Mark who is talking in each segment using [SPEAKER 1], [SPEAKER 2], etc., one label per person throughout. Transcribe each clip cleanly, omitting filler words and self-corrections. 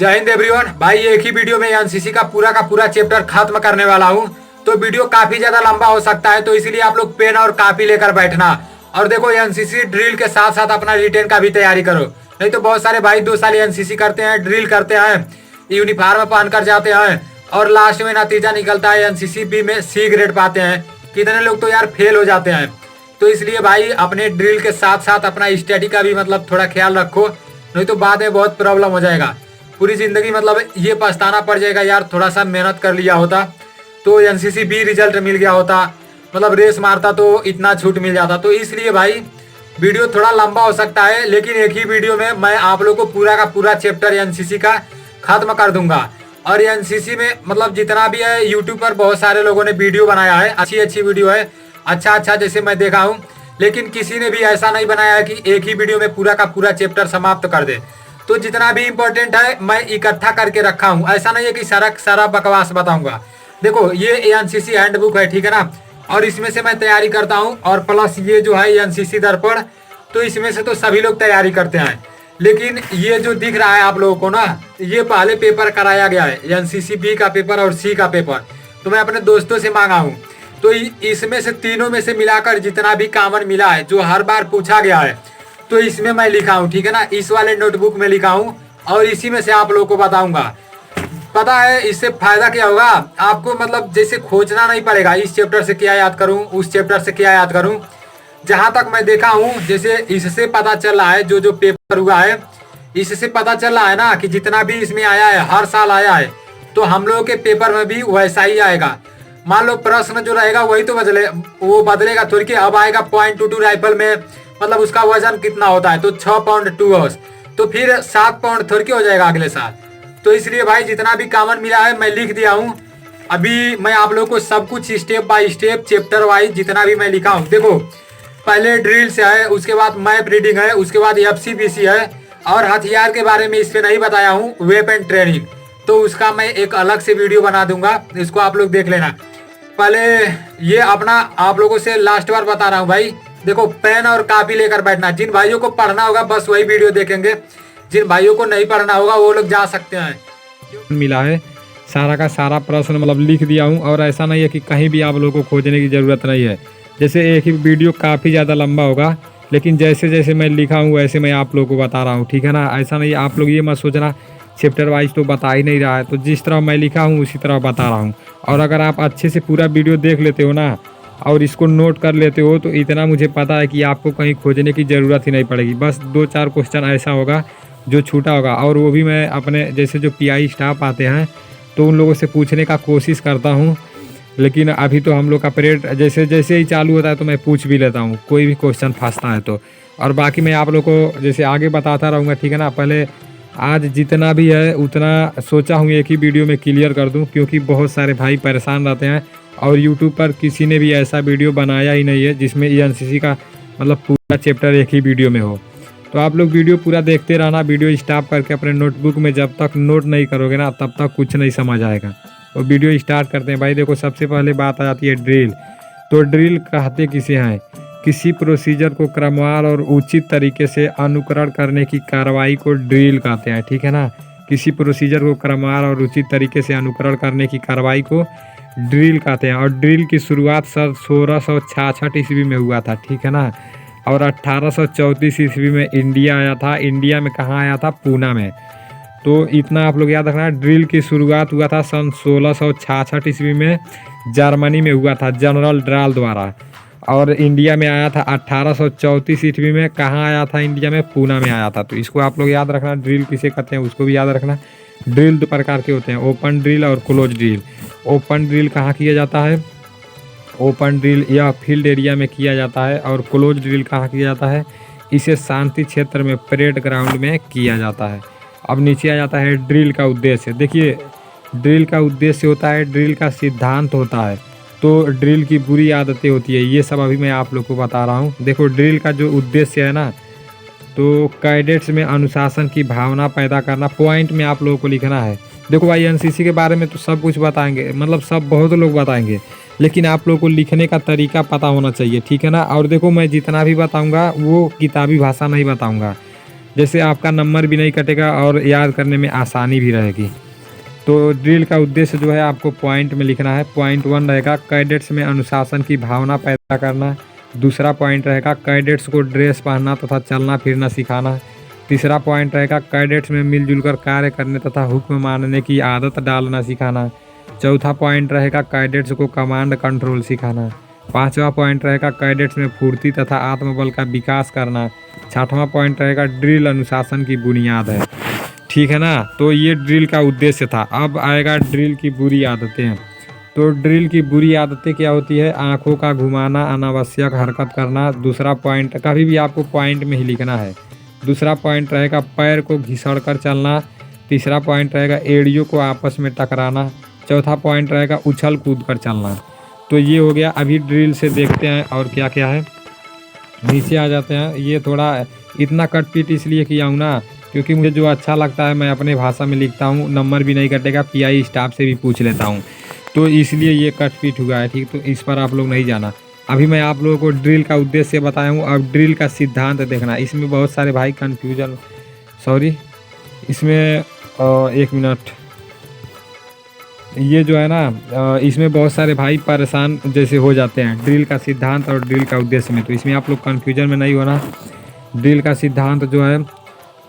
[SPEAKER 1] जय हिंद एवरीवन। भाई एक ही वीडियो में एनसीसी का पूरा चैप्टर खत्म करने वाला हूँ, तो वीडियो काफी ज्यादा लंबा हो सकता है, तो इसलिए आप लोग पेन और कॉपी लेकर बैठना। और देखो एनसीसी ड्रिल के साथ साथ अपना रिटेन का भी तैयारी करो, नहीं तो बहुत सारे भाई 2 साल एनसीसी करते हैं, ड्रिल करते हैं, यूनिफॉर्म पहनकर जाते हैं और लास्ट में नतीजा निकलता है एनसीसी बी में C ग्रेड पाते हैं। कितने लोग तो यार फेल हो जाते हैं। तो इसलिए भाई अपने ड्रिल के साथ साथ अपना स्टडी का भी मतलब थोड़ा ख्याल रखो, नहीं तो बाद में बहुत प्रॉब्लम हो जाएगा। पूरी जिंदगी मतलब ये पछताना पड़ जाएगा यार, थोड़ा सा मेहनत कर लिया होता तो एनसीसी बी रिजल्ट मिल गया होता, मतलब रेस मारता तो इतना छूट मिल जाता। तो इसलिए भाई वीडियो थोड़ा लंबा हो सकता है, लेकिन एक ही वीडियो में मैं आप लोग को पूरा का पूरा चैप्टर एनसीसी का खत्म कर दूंगा। और एनसीसी में मतलब जितना भी है यूट्यूब पर बहुत सारे लोगों ने वीडियो बनाया है, अच्छी वीडियो है, अच्छा जैसे मैं देखा हूँ, लेकिन किसी ने भी ऐसा नहीं बनाया है कि एक ही वीडियो में पूरा का पूरा चैप्टर समाप्त कर दे। तो जितना भी इम्पोर्टेंट है मैं इकट्ठा करके रखा हूँ, ऐसा नहीं है कि सारा बकवास बताऊंगा। देखो ये एनसीसी हैंडबुक है, ठीक है ना, और इसमें से मैं तैयारी करता हूँ, और प्लस ये जो है एनसीसी दर्पण, तो इसमें से तो सभी लोग तैयारी करते हैं। लेकिन ये जो दिख रहा है आप लोगों को ना, ये पहले पेपर कराया गया है, एनसीसी बी का पेपर और C का पेपर, तो मैं अपने दोस्तों से मांगा हूँ। तो इसमें से तीनों में से मिलाकर जितना भी कॉमन मिला है, जो हर बार पूछा गया है, तो इसमें मैं लिखा हूँ, ठीक है ना, इस वाले नोटबुक में लिखा हूँ, और इसी में से आप लोगों को बताऊंगा। पता है इससे फायदा क्या होगा आपको, मतलब जैसे खोजना नहीं पड़ेगा, इस चैप्टर से क्या याद करूँ, उस चैप्टर से क्या याद करूँ। जहाँ तक मैं देखा हूँ, जैसे इससे पता चल रहा है, जो पेपर हुआ है इससे पता चल रहा है ना कि जितना भी इसमें आया है, हर साल आया है, तो हम लोगों के पेपर में भी वैसा ही आएगा। मान लो प्रश्न जो रहेगा वही तो वो बदलेगा थोड़ी, कि अब आएगा .22 राइफल में, मतलब उसका वजन कितना होता है, तो 6 पाउंड 2 आवर्स, तो फिर 7 पाउंड थोड़ी हो जाएगा अगले साल। तो इसलिए भाई जितना भी कॉमन मिला है मैं लिख दिया हूँ। अभी मैं आप लोगों को सब कुछ step by step chapter wise जितना भी मैं लिखा हूँ, देखो पहले ड्रिल से है, उसके बाद मैप रीडिंग है, उसके बाद FCBC है, और हथियार के बारे में इस पे नहीं बताया हूँ, वेपन ट्रेनिंग, तो उसका मैं एक अलग से वीडियो बना दूंगा, इसको आप लोग देख लेना। पहले ये अपना आप लोगों से लास्ट बार बता रहा हूँ भाई, देखो पेन और कॉपी लेकर बैठना। जिन भाइयों को पढ़ना होगा बस वही वीडियो देखेंगे, जिन भाइयों को नहीं पढ़ना होगा वो लोग जा सकते हैं। मिला है सारा का सारा प्रश्न मतलब लिख दिया हूँ, और ऐसा नहीं है कि कहीं भी आप लोगों को खोजने की ज़रूरत नहीं है। जैसे एक ही वीडियो काफ़ी ज़्यादा लंबा होगा, लेकिन जैसे जैसे मैं लिखा हूँ वैसे मैं आप लोगों को बता रहा हूँ, ठीक है ना। ऐसा नहीं, आप लोग ये मत सोचना चैप्टर वाइज तो बता ही नहीं रहा है, तो जिस तरह मैं लिखा हूँ उसी तरह बता रहा हूँ। और अगर आप अच्छे से पूरा वीडियो देख लेते हो ना, और इसको नोट कर लेते हो, तो इतना मुझे पता है कि आपको कहीं खोजने की ज़रूरत ही नहीं पड़ेगी। बस 2-4 क्वेश्चन ऐसा होगा जो छूटा होगा, और वो भी मैं अपने जैसे जो PI स्टाफ आते हैं तो उन लोगों से पूछने का कोशिश करता हूँ। लेकिन अभी तो हम लोग का परेड जैसे ही चालू होता है तो मैं पूछ भी लेता हूँ, कोई भी क्वेश्चन फंसता है तो। और बाकी मैं आप लोग को जैसे आगे बताता रहूँगा, ठीक है ना। पहले आज जितना भी है उतना सोचा हूँ एक ही वीडियो में क्लियर कर दूँ, क्योंकि बहुत सारे भाई परेशान रहते हैं, और यूट्यूब पर किसी ने भी ऐसा वीडियो बनाया ही नहीं है जिसमें एनसीसी का मतलब पूरा चैप्टर एक ही वीडियो में हो। तो आप लोग वीडियो पूरा देखते रहना, वीडियो स्टॉप करके अपने नोटबुक में जब तक नोट नहीं करोगे ना तब तक कुछ नहीं समझ आएगा। तो वीडियो स्टार्ट करते हैं भाई। देखो सबसे पहले बात आ जाती है ड्रिल। तो ड्रिल कहते किसे हैं? किसी प्रोसीजर को क्रमवार और उचित तरीके से अनुकरण करने की कार्रवाई को ड्रिल कहते हैं, ठीक है ना। किसी प्रोसीजर को क्रमवार और उचित तरीके से अनुकरण करने की कार्रवाई को ड्रिल कहते हैं। और ड्रिल की शुरुआत सन 1666 ईस्वी में हुआ था, ठीक है ना। और 1834 ईस्वी में इंडिया आया था। इंडिया में कहाँ आया था? पूना में। तो इतना आप लोग याद रखना। ड्रिल की शुरुआत हुआ था सन 1666 ईस्वी में, जर्मनी में हुआ था जनरल ड्राल द्वारा। और इंडिया में आया था 1834 ईस्वी में। कहाँ आया था इंडिया में? पूना में आया था। तो इसको आप लोग याद रखना। ड्रिल किसे कहते हैं उसको भी याद रखना। ड्रिल 2 प्रकार के होते हैं, ओपन ड्रिल और क्लोज ड्रिल। ओपन ड्रिल कहाँ किया जाता है? ओपन ड्रिल या फील्ड एरिया में किया जाता है। और क्लोज ड्रिल कहाँ किया जाता है? इसे शांति क्षेत्र में परेड ग्राउंड में किया जाता है। अब नीचे आ जाता है ड्रिल का उद्देश्य। देखिए ड्रिल का उद्देश्य होता है, ड्रिल का सिद्धांत होता है, तो ड्रिल की बुरी आदतें होती है, ये सब अभी मैं आप लोग को बता रहा हूँ। देखो ड्रिल का जो उद्देश्य है ना, तो कैडेट्स में अनुशासन की भावना पैदा करना, पॉइंट में आप लोगों को लिखना है। देखो भाई एनसीसी के बारे में तो सब कुछ बताएंगे, मतलब सब बहुत लोग बताएंगे, लेकिन आप लोगों को लिखने का तरीका पता होना चाहिए, ठीक है ना। और देखो मैं जितना भी बताऊंगा वो किताबी भाषा नहीं बताऊंगा, जैसे आपका नंबर भी नहीं कटेगा और याद करने में आसानी भी रहेगी। तो ड्रिल का उद्देश्य जो है आपको पॉइंट में लिखना है। पॉइंट 1 रहेगा कैडेट्स में अनुशासन की भावना पैदा करना। दूसरा पॉइंट रहेगा कैडेट्स को ड्रेस पहनना तथा चलना फिरना सिखाना। तीसरा पॉइंट रहेगा कैडेट्स में मिलजुल कर कार्य करने तथा हुक्म मानने की आदत डालना सिखाना। चौथा पॉइंट रहेगा कैडेट्स को कमांड कंट्रोल सिखाना। पांचवा पॉइंट रहेगा कैडेट्स में फुर्ती तथा आत्मबल का विकास करना। छठवां पॉइंट रहेगा ड्रिल अनुशासन की बुनियाद है। ठीक है ना। तो ये ड्रिल का उद्देश्य था। अब आएगा ड्रिल की बुरी आदतें। तो ड्रिल की बुरी आदतें क्या होती है? आंखों का घुमाना, अनावश्यक हरकत करना। दूसरा पॉइंट कभी भी आपको पॉइंट में ही लिखना है। दूसरा पॉइंट रहेगा पैर को घिसड़ कर चलना। तीसरा पॉइंट रहेगा एड़ियों को आपस में टकराना। चौथा पॉइंट रहेगा उछल कूद कर चलना। तो ये हो गया। अभी ड्रिल से देखते हैं और क्या क्या है। नीचे आ जाते हैं। ये थोड़ा इतना कट पीट इसलिए किया हूँ ना, क्योंकि मुझे जो अच्छा लगता है मैं अपने भाषा में लिखता हूँ। नंबर भी नहीं कटेगा, पीआई स्टाफ से भी पूछ लेता हूँ, तो इसलिए ये कट पीट हुआ है। ठीक, तो इस पर आप लोग नहीं जाना। अभी मैं आप लोगों को ड्रिल का उद्देश्य बताया हूँ। अब ड्रिल का सिद्धांत देखना। इसमें बहुत सारे भाई कन्फ्यूजन, सॉरी इसमें एक मिनट, ये जो है ना इसमें बहुत सारे भाई परेशान जैसे हो जाते हैं ड्रिल का सिद्धांत और ड्रिल का उद्देश्य में। तो इसमें आप लोग कन्फ्यूजन में नहीं होना। ड्रिल का सिद्धांत जो है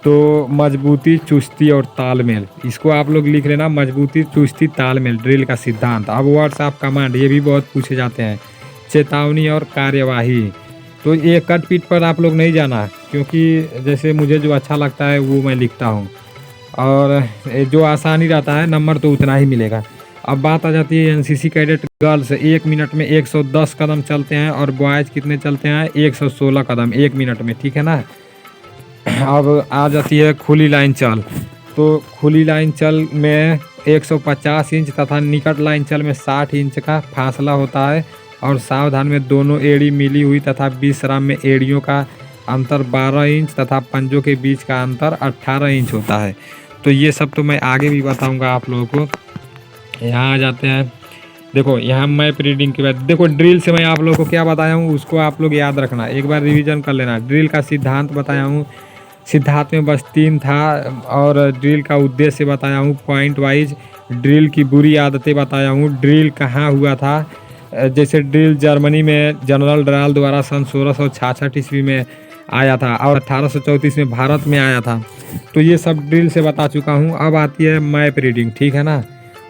[SPEAKER 1] तो मजबूती, चुस्ती और तालमेल, इसको आप लोग लिख लेना। मजबूती, चुस्ती, तालमेल वर्ड्स का सिद्धांत। अब वर्ड्स ऑफ कमांड, ये भी बहुत पूछे जाते हैं। चेतावनी और कार्यवाही। तो ये कट पीट पर आप लोग नहीं जाना, क्योंकि जैसे मुझे जो अच्छा लगता है वो मैं लिखता हूँ, और जो आसानी रहता है नंबर तो उतना ही मिलेगा। अब बात आ जाती है एनसीसी कैडेट गर्ल्स 1 मिनट में 110 कदम चलते हैं और बॉयज़ कितने चलते हैं? 116 कदम 1 मिनट में। ठीक है ना। अब आ जाती है खुली लाइन चल। तो खुली लाइन चल में 150 इंच तथा निकट लाइन चल में 60 इंच का फासला होता है। और सावधान में दोनों एड़ी मिली हुई तथा विश्राम में एड़ियों का अंतर 12 इंच तथा पंजों के बीच का अंतर 18 इंच होता है। तो ये सब तो मैं आगे भी बताऊंगा आप लोगों को। यहाँ आ जाते हैं। देखो यहाँ मैप रीडिंग के बाद देखो ड्रिल से मैं आप लोगों को क्या बताया हूँ उसको आप लोग याद रखना, एक बार रिवीजन कर लेना। ड्रिल का सिद्धांत बताया हूँ, सिद्धांत में बस 3 था। और ड्रिल का उद्देश्य बताया हूँ पॉइंट वाइज। ड्रिल की बुरी आदतें बताया हूँ। ड्रिल कहाँ हुआ था? जैसे ड्रिल जर्मनी में जनरल डराल द्वारा सन 1666 ईस्वी में आया था और 1834 में भारत में आया था। तो ये सब ड्रिल से बता चुका हूँ। अब आती है मैप रीडिंग। ठीक है ना।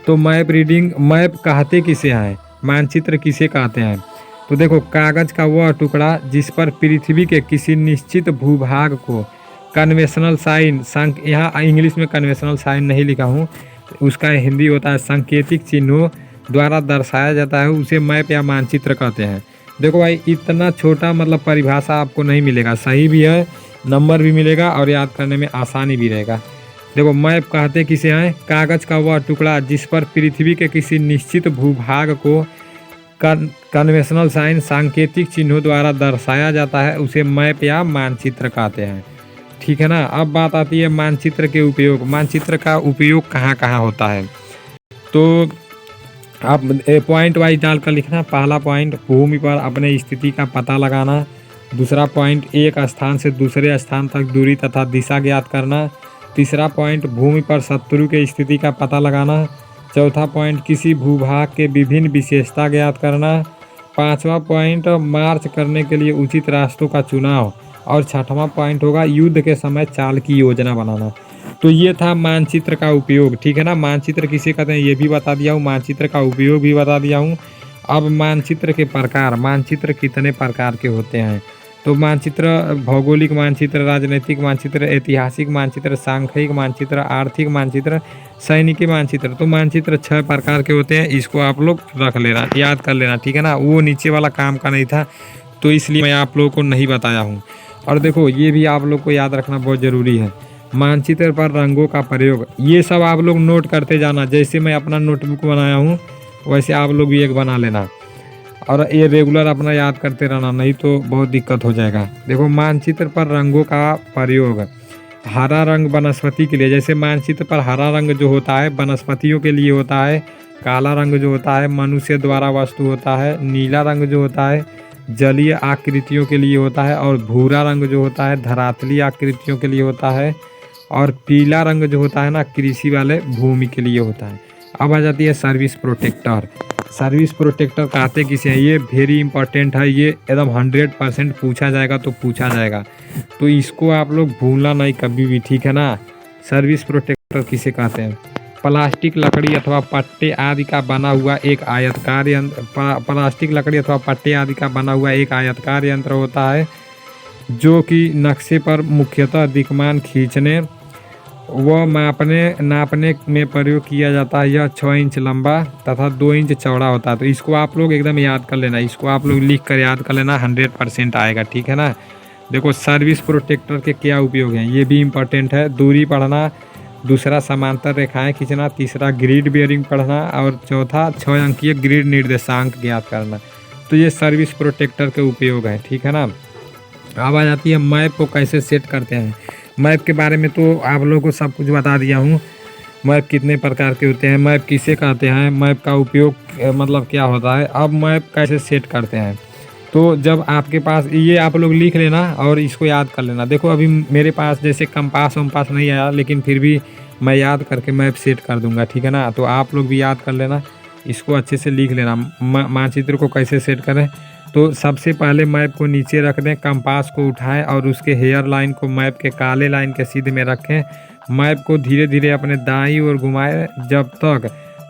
[SPEAKER 1] तो मैप रीडिंग, मैप कहते किसे हैं? मानचित्र किसे कहते हैं? तो देखो कागज़ का वह टुकड़ा जिस पर पृथ्वी के किसी निश्चित भूभाग को कन्वेंशनल साइन, यहाँ इंग्लिश में कन्वेंशनल साइन नहीं लिखा हूँ, उसका हिंदी होता है सांकेतिक चिन्हों द्वारा दर्शाया जाता है, उसे मैप या मानचित्र कहते हैं। देखो भाई इतना छोटा मतलब परिभाषा आपको नहीं मिलेगा, सही भी है, नंबर भी मिलेगा और याद करने में आसानी भी रहेगा। देखो मैप कहते किसे हैं? कागज़ का वह टुकड़ा जिस पर पृथ्वी के किसी निश्चित भूभाग को कन्वेंशनल साइन, सांकेतिक चिन्हों द्वारा दर्शाया जाता है, उसे मैप या मानचित्र कहते हैं। ठीक है ना। अब बात आती है मानचित्र के उपयोग। मानचित्र का उपयोग कहाँ कहाँ होता है? तो आप पॉइंट वाइज डालकर लिखना। पहला पॉइंट भूमि पर अपने स्थिति का पता लगाना। दूसरा पॉइंट एक स्थान से दूसरे स्थान तक दूरी तथा दिशा ज्ञात करना। तीसरा पॉइंट भूमि पर शत्रु के स्थिति का पता लगाना। चौथा पॉइंट किसी भूभाग के विभिन्न विशेषता ज्ञात करना। पांचवा पॉइंट मार्च करने के लिए उचित रास्तों का चुनाव। और छठवां पॉइंट होगा युद्ध के समय चाल की योजना बनाना। तो ये था मानचित्र का उपयोग। ठीक है ना। मानचित्र किसे कहते हैं ये भी बता दिया हूँ, मानचित्र का उपयोग भी बता दिया हूँ। अब मानचित्र के प्रकार, मानचित्र कितने प्रकार के होते हैं? तो मानचित्र भौगोलिक मानचित्र, राजनीतिक मानचित्र, ऐतिहासिक मानचित्र, सांख्यिक मानचित्र, आर्थिक मानचित्र, सैनिकी मानचित्र। तो मानचित्र 6 प्रकार के होते हैं। इसको आप लोग रख लेना, याद कर लेना। ठीक है ना। वो नीचे वाला काम का नहीं था तो इसलिए मैं आप लोगों को नहीं बताया हूँ। और देखो ये भी आप लोग को याद रखना बहुत ज़रूरी है, मानचित्र पर रंगों का प्रयोग। ये सब आप लोग नोट करते जाना। जैसे मैं अपना नोटबुक बनाया हूँ वैसे आप लोग भी एक बना लेना और ये रेगुलर अपना याद करते रहना, नहीं तो बहुत दिक्कत हो जाएगा। देखो मानचित्र पर रंगों का प्रयोग। हरा रंग वनस्पति के लिए, जैसे मानचित्र पर हरा रंग जो होता है वनस्पतियों के लिए होता है। काला रंग जो होता है मनुष्य द्वारा वस्तु होता है। नीला रंग जो होता है
[SPEAKER 2] जलीय आकृतियों के लिए होता है, और भूरा रंग जो होता है धरातलीय आकृतियों के लिए होता है, और पीला रंग जो होता है ना कृषि वाले भूमि के लिए होता है। अब आ जाती है सर्विस प्रोटेक्टर। सर्विस प्रोटेक्टर कहते किसे हैं, ये वेरी इंपॉर्टेंट है, ये एकदम 100% पूछा जाएगा तो पूछा जाएगा, तो इसको आप लोग भूलना नहीं कभी भी, ठीक है ना। सर्विस प्रोटेक्टर किसे कहते हैं? प्लास्टिक लकड़ी अथवा पट्टे आदि का बना हुआ एक आयतकार यंत्र, प्लास्टिक लकड़ी अथवा पट्टे आदि का बना हुआ एक आयतकार यंत्र होता है जो कि नक्शे पर मुख्यतः दिक्मान खींचने व नापने में प्रयोग किया जाता है। यह 6 इंच लंबा तथा 2 इंच चौड़ा होता है। तो इसको आप लोग एकदम याद कर लेना, इसको आप लोग लिख कर याद कर लेना, 100% आएगा, ठीक है ना। देखो सर्विस प्रोटेक्टर के क्या उपयोग हैं, ये भी इम्पोर्टेंट है। दूरी पढ़ना, दूसरा समांतर रेखाएं खींचना, तीसरा ग्रिड बेयरिंग पढ़ना, और चौथा 6 अंकीय ग्रिड निर्देशांक ज्ञात करना। तो ये सर्विस प्रोटेक्टर के उपयोग हैं, ठीक है ना। अब आ जाती है मैप को कैसे सेट करते हैं। मैप के बारे में तो आप लोगों को सब कुछ बता दिया हूँ। मैप कितने प्रकार के होते हैं, मैप किसे कहते हैं, मैप का उपयोग मतलब क्या होता है। अब मैप कैसे सेट करते हैं, तो जब आपके पास ये आप लोग लिख लेना और इसको याद कर लेना। देखो अभी मेरे पास जैसे कंपास वम्पास नहीं आया, लेकिन फिर भी मैं याद करके मैप सेट कर दूंगा, ठीक है ना। तो आप लोग भी याद कर लेना, इसको अच्छे से लिख लेना। मानचित्र को कैसे सेट करें, तो सबसे पहले मैप को नीचे रख दें, कंपास को उठाएं और उसके हेयर लाइन को मैप के काले लाइन के सीधे में रखें। मैप को धीरे धीरे अपने दाईं ओर घुमाएं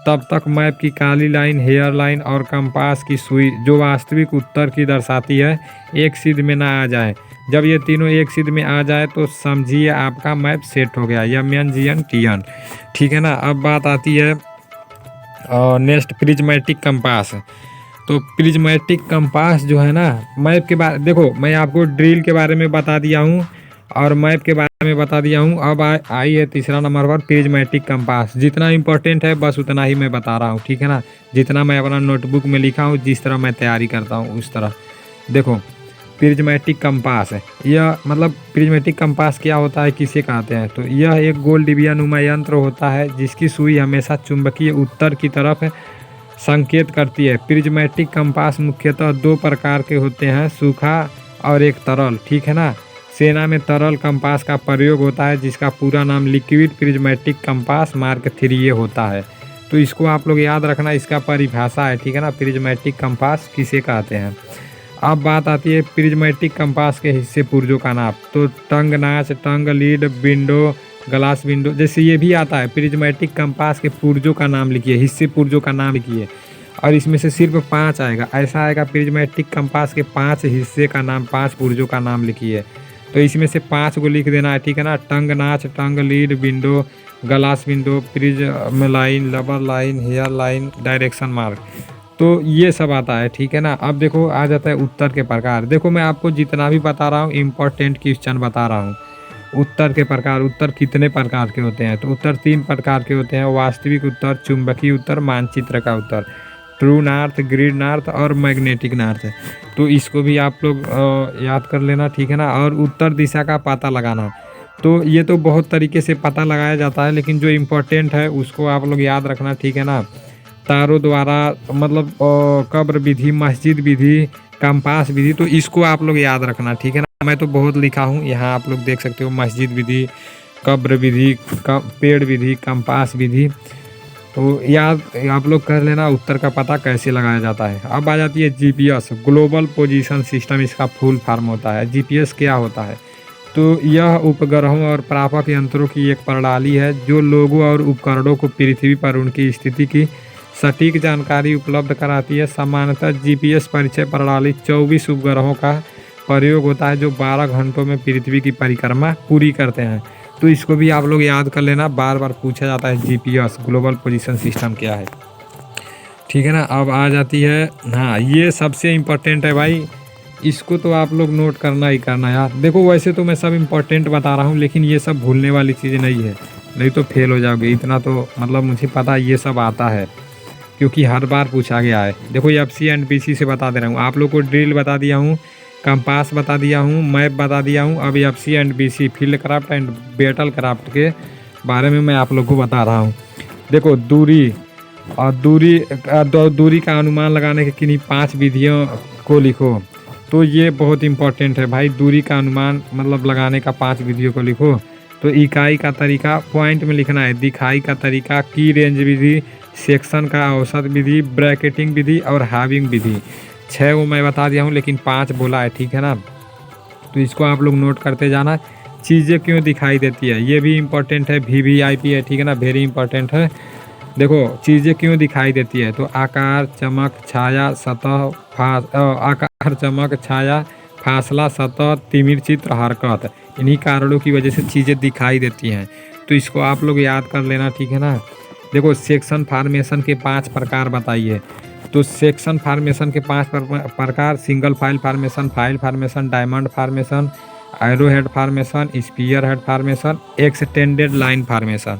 [SPEAKER 2] तब तक मैप की काली लाइन, हेयर लाइन और कंपास की सुई जो वास्तविक उत्तर की दर्शाती है एक सिद्ध में ना आ जाए। जब ये तीनों एक सिद्ध में आ जाए तो समझिए आपका मैप सेट हो गया, MNGN, ठीक है ना। अब बात आती है नेक्स्ट प्रिज्मेटिक कंपास। तो प्रिज्मेटिक कंपास जो है ना, मैप के बारे देखो मैं आपको ड्रिल के बारे में बता दिया हूँ और मैप के बारे में बता दिया हूँ। अब आई है तीसरा नंबर पर प्रिज्मेटिक कंपास। जितना इंपॉर्टेंट है बस उतना ही मैं बता रहा हूँ, ठीक है ना। जितना मैं अपना नोटबुक में लिखा हूँ, जिस तरह मैं तैयारी करता हूँ उस तरह। देखो प्रिज्मेटिक कंपास है, यह मतलब प्रिज्मेटिक कंपास क्या होता है, किसे कहते हैं, तो यह एक गोल डिबिया नुमा यंत्र होता है जिसकी सुई हमेशा चुंबकीय उत्तर की तरफ संकेत करती है। प्रिज्मेटिक कंपास मुख्यतः 2 प्रकार के होते हैं, सूखा और एक तरल, ठीक है ना। सेना में तरल कंपास का प्रयोग होता है जिसका पूरा नाम लिक्विड प्रिज्मेटिक कंपास मार्क 3 होता है। तो इसको आप लोग याद रखना, इसका परिभाषा है, ठीक है ना। प्रिज्मेटिक कंपास किसे कहते हैं। अब बात आती है प्रिज्मेटिक कंपास के हिस्से पुर्जों का नाप। तो टंग notch, tongue lead, window, glass window, जैसे ये भी आता है। प्रिज्मेटिक कंपास के पुर्जों का नाम लिखिए, हिस्से पुर्जों का नाम लिखिए, और इसमें से सिर्फ 5 आएगा, ऐसा आएगा। प्रिज्मेटिक कंपास के 5 हिस्से का नाम, 5 पुर्जों का नाम लिखिए। तो इसमें से 5 को लिख देना है, ठीक है ना। Tongue notch, tongue lead, window, glass window, prism line, lubber line, hair line, direction mark, तो ये सब आता है, ठीक है ना। अब देखो आ जाता है उत्तर के प्रकार। देखो मैं आपको जितना भी बता रहा हूँ इम्पोर्टेंट क्वेश्चन बता रहा हूँ। उत्तर के प्रकार, उत्तर कितने प्रकार के होते हैं, तो उत्तर 3 प्रकार के होते हैं। वास्तविक उत्तर, चुंबकीय उत्तर, मानचित्र का उत्तर, ट्रू नॉर्थ, ग्रिड नॉर्थ और मैग्नेटिक नॉर्थ। तो इसको भी आप लोग याद कर लेना, ठीक है ना। और उत्तर दिशा का पता लगाना, तो ये तो बहुत तरीके से पता लगाया जाता है, लेकिन जो इम्पोर्टेंट है उसको आप लोग याद रखना, ठीक है ना। तारों द्वारा मतलब कब्र विधि, मस्जिद विधि, कंपास विधि, तो इसको आप लोग याद रखना, ठीक है ना। मैं तो बहुत लिखा हूँ, यहाँ आप लोग देख सकते हो, मस्जिद विधि, कब्र विधि, पेड़ विधि, कंपास विधि, तो याद आप लोग कर लेना उत्तर का पता कैसे लगाया जाता है। अब आ जाती है GPS, ग्लोबल पोजीशन सिस्टम, इसका फुल फॉर्म होता है। GPS क्या होता है, तो यह उपग्रहों और प्रापक यंत्रों की एक प्रणाली है जो लोगों और उपकरणों को पृथ्वी पर उनकी स्थिति की सटीक जानकारी उपलब्ध कराती है। सामान्यतः GPS परिचय प्रणाली 24 उपग्रहों का प्रयोग होता है जो 12 घंटों में पृथ्वी की परिक्रमा पूरी करते हैं। तो इसको भी आप लोग याद कर लेना, बार बार पूछा जाता है GPS, ग्लोबल पोजीशन सिस्टम क्या है, ठीक है ना। अब आ जाती है, हाँ ये सबसे इम्पोर्टेंट है भाई, इसको तो आप लोग नोट करना ही करना यार। देखो वैसे तो मैं सब इम्पोर्टेंट बता रहा हूँ, लेकिन ये सब भूलने वाली चीज़ नहीं है, नहीं तो फेल हो जाओगे। इतना तो मतलब मुझे पता ये सब आता है क्योंकि हर बार पूछा गया है। देखो FC एंड BC से बता दे रहा हूँ आप लोग को, ड्रिल बता दिया हूँ, कंपास बता दिया हूँ, मैप बता दिया हूँ। अब FC and BC, field craft and battle craft के बारे में मैं आप लोग को बता रहा हूँ। देखो दूरी और दूरी का अनुमान लगाने के किन्हीं 5 विधियों को लिखो। तो ये बहुत इंपॉर्टेंट है भाई। दूरी का अनुमान मतलब लगाने का 5 विधियों को लिखो। तो इकाई का तरीका पॉइंट में लिखना है, दिखाई का तरीका, की रेंज विधि, सेक्शन का औसत विधि, ब्रैकेटिंग विधि और हाविंग विधि। 6 वो मैं बता दिया हूँ, लेकिन 5 बोला है, ठीक है ना। तो इसको आप लोग नोट करते जाना। चीज़ें क्यों दिखाई देती है, ये भी इम्पोर्टेंट है, VVIP है, ठीक है ना, वेरी इंपॉर्टेंट है। देखो चीज़ें क्यों दिखाई देती है, तो आकार, चमक, छाया, सतह, आकार, चमक, छाया, फासला, सतह, तिमिर, चित्र, हरकत, इन्हीं कारणों की वजह से चीज़ें दिखाई देती हैं। तो इसको आप लोग याद कर लेना, ठीक है ना। देखो सेक्शन फार्मेशन के 5 प्रकार बताइए। तो सेक्शन फार्मेशन के 5 प्रकार: single file formation, diamond formation, arrowhead formation, spearhead formation, extended line formation.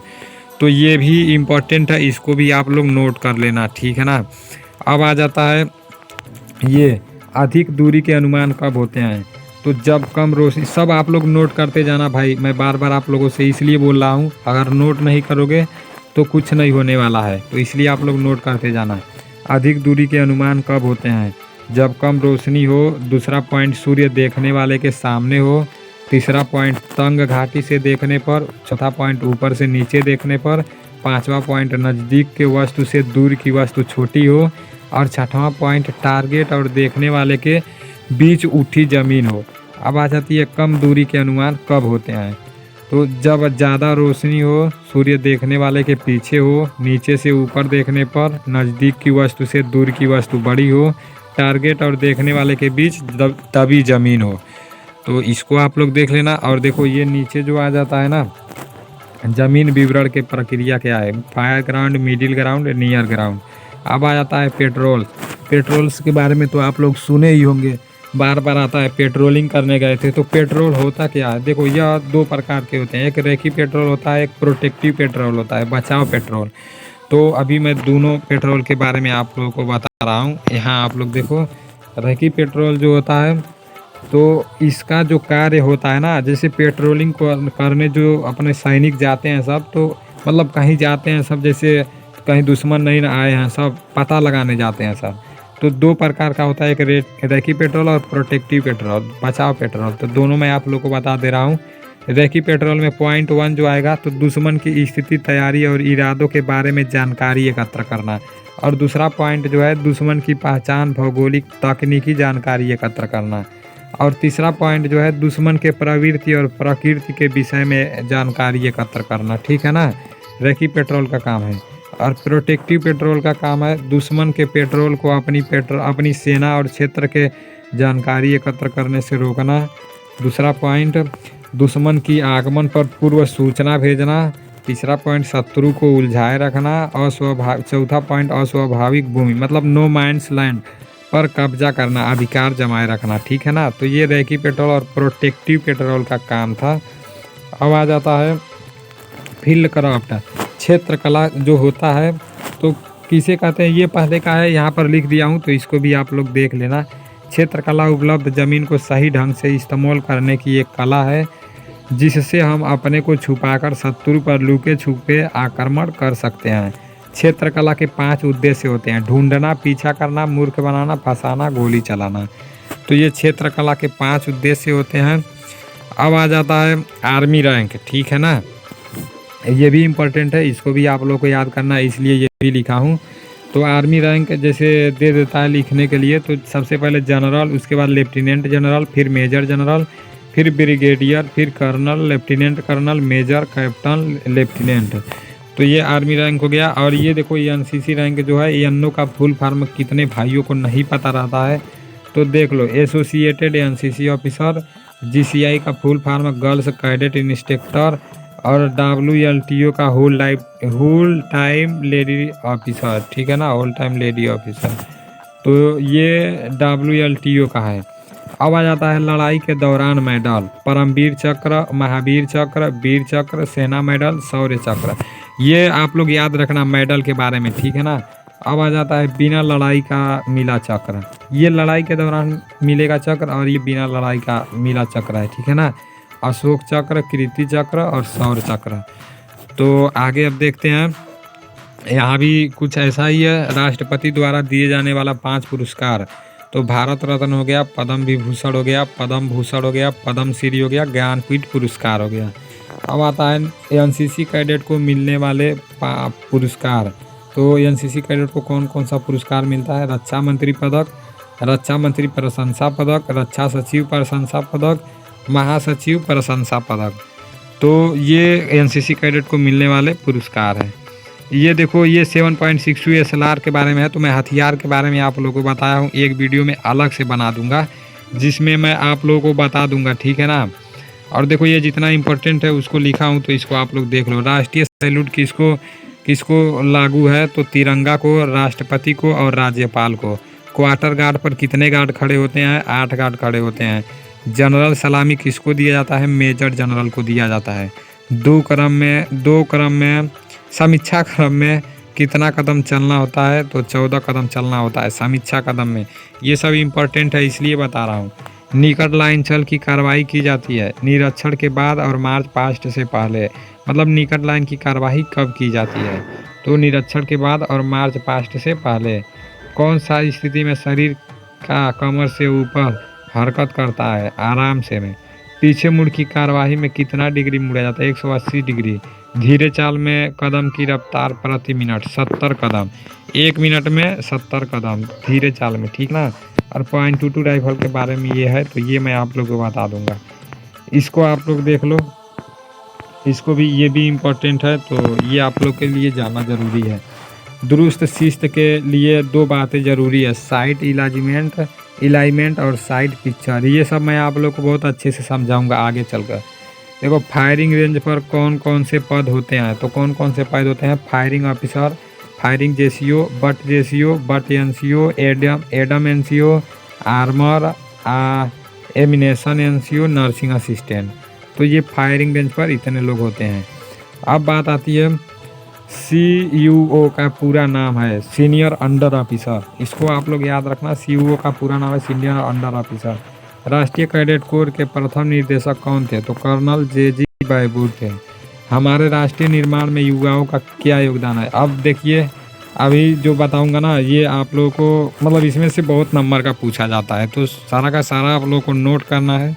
[SPEAKER 2] तो ये भी इम्पोर्टेंट है, इसको भी आप लोग नोट कर लेना, ठीक है ना। अब आ जाता है ये अधिक दूरी के अनुमान कब होते हैं। तो जब कम रोशनी, सब आप लोग नोट करते जाना भाई। मैं बार बार आप लोगों से इसलिए बोल रहा हूँ, अगर नोट नहीं करोगे तो कुछ नहीं होने वाला है, तो इसलिए आप लोग नोट करते जाना। अधिक दूरी के अनुमान कब होते हैं, जब कम रोशनी हो। दूसरा पॉइंट सूर्य देखने वाले के सामने हो। तीसरा पॉइंट तंग घाटी से देखने पर। चौथा पॉइंट ऊपर से नीचे देखने पर। पांचवा पॉइंट नज़दीक के वस्तु से दूर की वस्तु छोटी हो। और छठवां पॉइंट टारगेट और देखने वाले के बीच उठी ज़मीन हो। अब आ जाती है कम दूरी के अनुमान कब होते हैं। तो जब ज़्यादा रोशनी हो, सूर्य देखने वाले के पीछे हो, नीचे से ऊपर देखने पर, नज़दीक की वस्तु से दूर की वस्तु बड़ी हो, टारगेट और देखने वाले के बीच दबी ज़मीन हो। तो इसको आप लोग देख लेना। और देखो ये नीचे जो आ जाता है ना, ज़मीन विवरण के प्रक्रिया क्या है, fire ground, middle ground, near ground. अब आ जाता है पेट्रोल्स के बारे में तो आप लोग सुने ही होंगे, बार बार आता है। पेट्रोलिंग करने गए थे, तो पेट्रोल होता क्या है। देखो यह 2 प्रकार के होते हैं, एक रेखी पेट्रोल होता है, एक प्रोटेक्टिव पेट्रोल होता है, बचाव पेट्रोल। तो अभी मैं दोनों पेट्रोल के बारे में आप लोगों को बता रहा हूँ। यहाँ आप लोग देखो, रेखी पेट्रोल जो होता है, तो इसका जो कार्य होता है ना, जैसे पेट्रोलिंग करने जो अपने सैनिक जाते हैं सब, तो मतलब कहीं जाते हैं सब, जैसे कहीं दुश्मन नहीं आए हैं, सब पता लगाने जाते हैं सब। तो 2 प्रकार का होता है, एक रेखी पेट्रोल और प्रोटेक्टिव पेट्रोल, बचाव पेट्रोल। तो दोनों मैं आप लोग को बता दे रहा हूँ। रेखी पेट्रोल में पॉइंट 1 जो आएगा, तो दुश्मन की स्थिति, तैयारी और इरादों के बारे में जानकारी एकत्र करना। और दूसरा पॉइंट जो है, दुश्मन की पहचान, भौगोलिक, तकनीकी जानकारी एकत्र करना। और तीसरा पॉइंट जो है, दुश्मन के प्रवृत्ति और प्रकृति के विषय में जानकारी एकत्र करना, ठीक है ना। रेखी पेट्रोल का काम है। और प्रोटेक्टिव पेट्रोल का काम है दुश्मन के पेट्रोल को अपनी सेना और क्षेत्र के जानकारी एकत्र करने से रोकना। दूसरा पॉइंट, दुश्मन की आगमन पर पूर्व सूचना भेजना। तीसरा पॉइंट, शत्रु को उलझाए रखना। चौथा पॉइंट, अस्वाभाविक भूमि मतलब नो माइंस लैंड पर कब्जा करना, अधिकार जमाए रखना, ठीक है ना। तो ये रेखी पेट्रोल और प्रोटेक्टिव पेट्रोल का काम था। अब आ जाता है फील्ड क्राफ्ट, क्षेत्र कला जो होता है, तो किसे कहते हैं ये पहले का है, यहाँ पर लिख दिया हूँ, तो इसको भी आप लोग देख लेना। क्षेत्र कला उपलब्ध ज़मीन को सही ढंग से इस्तेमाल करने की एक कला है, जिससे हम अपने को छुपाकर शत्रु पर लुके छुपे आक्रमण कर सकते हैं। क्षेत्र कला के 5 उद्देश्य होते हैं: ढूंढना, पीछा करना, मूर्ख बनाना, फंसाना, गोली चलाना। तो ये क्षेत्र कला के 5 उद्देश्य होते हैं। अब आ जाता है आर्मी रैंक, ठीक है ना। ये भी इम्पोर्टेंट है, इसको भी आप लोग को याद करना है, इसलिए ये भी लिखा हूँ। तो आर्मी रैंक जैसे दे देता है लिखने के लिए, तो सबसे पहले जनरल, उसके बाद लेफ्टिनेंट जनरल, फिर मेजर जनरल, फिर ब्रिगेडियर, फिर colonel, lieutenant colonel, major, captain, lieutenant. तो ये आर्मी रैंक हो गया। और ये देखो ये एनसीसी रैंक जो है, एनओ का फुल फॉर्म कितने भाइयों को नहीं पता रहता है, तो देख लो, एसोसिएटेड एनसीसी ऑफिसर। जीसीआई का full form girls cadet instructor. और WLTO का होल टाइम लेडी ऑफिसर, ठीक है ना, होल टाइम लेडी ऑफिसर। तो ये WLTO का है। अब आ जाता है लड़ाई के दौरान मेडल, परमवीर चक्र, महावीर चक्र, वीर चक्र, सेना मेडल, शौर्य चक्र। ये आप लोग याद रखना मेडल के बारे में, ठीक है ना। अब आ जाता है बिना लड़ाई का मिला चक्र, ये लड़ाई के दौरान मिलेगा चक्र, और ये बिना लड़ाई का मिला चक्र है, ठीक है ना। अशोक चक्र, कीर्ति चक्र और शौर्य चक्र। तो आगे अब देखते हैं, यहाँ भी कुछ ऐसा ही है। राष्ट्रपति द्वारा दिए जाने वाला 5 पुरस्कार, तो भारत रत्न हो गया, पद्म विभूषण हो गया, पद्म भूषण हो गया, पद्म श्री हो गया, ज्ञानपीठ पुरस्कार हो गया। अब आता है एनसीसी कैडेट को मिलने वाले पुरस्कार। तो एनसीसी कैडेट को कौन कौन सा पुरस्कार मिलता है? रक्षा मंत्री पदक, रक्षा मंत्री प्रशंसा पदक, रक्षा सचिव प्रशंसा पदक, महासचिव प्रशंसा पदक। तो ये एनसीसी कैडेट को मिलने वाले पुरस्कार है। ये देखो, ये 7.62 SLR के बारे में है। तो मैं हथियार के बारे में आप लोगों को बताया हूँ, एक वीडियो में अलग से बना दूंगा जिसमें मैं आप लोगों को बता दूंगा, ठीक है ना। और देखो, ये जितना इम्पोर्टेंट है उसको लिखा हूँ, तो इसको आप लोग देख लो। राष्ट्रीय सैल्यूट किसको लागू है? तो तिरंगा को, राष्ट्रपति को और राज्यपाल को। क्वार्टर गार्ड पर कितने गार्ड खड़े होते हैं? 8 गार्ड खड़े होते हैं। जनरल सलामी किसको दिया जाता है? मेजर जनरल को दिया जाता है। दो क्रम में समीक्षा क्रम में कितना कदम चलना होता है? तो 14 कदम चलना होता है समीक्षा कदम में। ये सब इम्पोर्टेंट है, इसलिए बता रहा हूँ। निकट लाइन छल की कार्रवाई की जाती है निरीक्षण के बाद और मार्च पास्ट से पहले। मतलब निकट लाइन की कार्रवाई कब की जाती है? तो निरीक्षण के बाद और मार्च पास्ट से पहले। कौन सा स्थिति में शरीर का कमर से ऊपर हरकत करता है? आराम से में। पीछे मुड़ की कार्यवाही में कितना डिग्री मुड़ा जाता है? 180 डिग्री। धीरे चाल में कदम की रफ्तार प्रति मिनट 70 कदम। 1 मिनट में 70 कदम धीरे चाल में, ठीक ना। और .22 राइफल के बारे में ये है, तो ये मैं आप लोगों को बता दूंगा। इसको आप लोग देख लो, इसको भी, ये भी इम्पोर्टेंट है, तो ये आप लोग के लिए जानना ज़रूरी है। दुरुस्त शिस्त के लिए 2 बातें ज़रूरी है, साइट अलाइनमेंट और साइड पिक्चर। ये सब मैं आप लोग को बहुत अच्छे से समझाऊंगा आगे चलकर। देखो, फायरिंग रेंज पर कौन कौन से पद होते हैं? तो कौन कौन से पद होते हैं? Firing officer, firing JCO, but NCO, adam NCO, armour ammunition NCO, nursing assistant. तो ये फायरिंग रेंज पर इतने लोग होते हैं। अब बात आती है, CUO का पूरा नाम है सीनियर अंडर ऑफिसर। इसको आप लोग याद रखना, CUO का पूरा नाम है सीनियर अंडर ऑफिसर। राष्ट्रीय कैडेट कोर के प्रथम निर्देशक कौन थे? तो कर्नल JG बैबूर थे। हमारे राष्ट्रीय निर्माण में युवाओं का क्या योगदान है? अब देखिए, अभी जो बताऊंगा ना, ये आप लोगों को, मतलब इसमें से बहुत नंबर का पूछा जाता है, तो सारा का सारा आप लोगों को नोट करना है।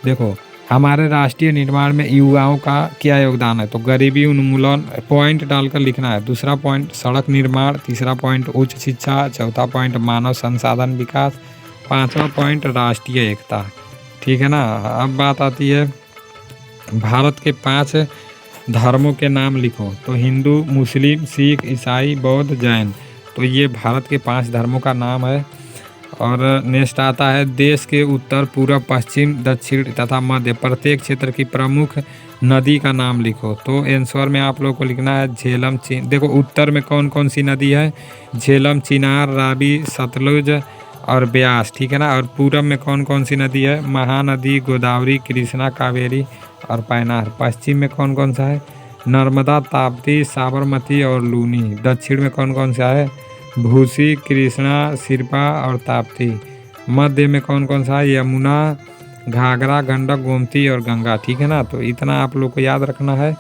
[SPEAKER 2] देखो, हमारे राष्ट्रीय निर्माण में युवाओं का क्या योगदान है? तो गरीबी उन्मूलन, पॉइंट डालकर लिखना है। दूसरा पॉइंट सड़क निर्माण, तीसरा पॉइंट उच्च शिक्षा, चौथा पॉइंट मानव संसाधन विकास, 5वां पॉइंट राष्ट्रीय एकता, ठीक है ना। अब बात आती है, भारत के 5 धर्मों के नाम लिखो। तो हिंदू, मुस्लिम, सिख, ईसाई, बौद्ध, जैन। तो ये भारत के 5 धर्मों का नाम है। और नेक्स्ट आता है, देश के उत्तर, पूर्व, पश्चिम, दक्षिण तथा मध्य प्रत्येक क्षेत्र की प्रमुख नदी का नाम लिखो। तो आंसर में आप लोग को लिखना है झेलम। देखो, उत्तर में कौन कौन सी नदी है? झेलम, चिनार, रावी, सतलुज और ब्यास, ठीक है ना। और पूरब में कौन कौन सी नदी है? महानदी, गोदावरी, कृष्णा, कावेरी और पैनार। पश्चिम में कौन कौन सा है? नर्मदा, ताप्ती, साबरमती और लूनी। दक्षिण में कौन कौन सा है? भूसी, कृष्णा, सिरपा और ताप्ती। मध्य में कौन कौन सा है? यमुना, घाघरा, गंडक, गोमती और गंगा, ठीक है ना। तो इतना आप लोग को याद रखना है।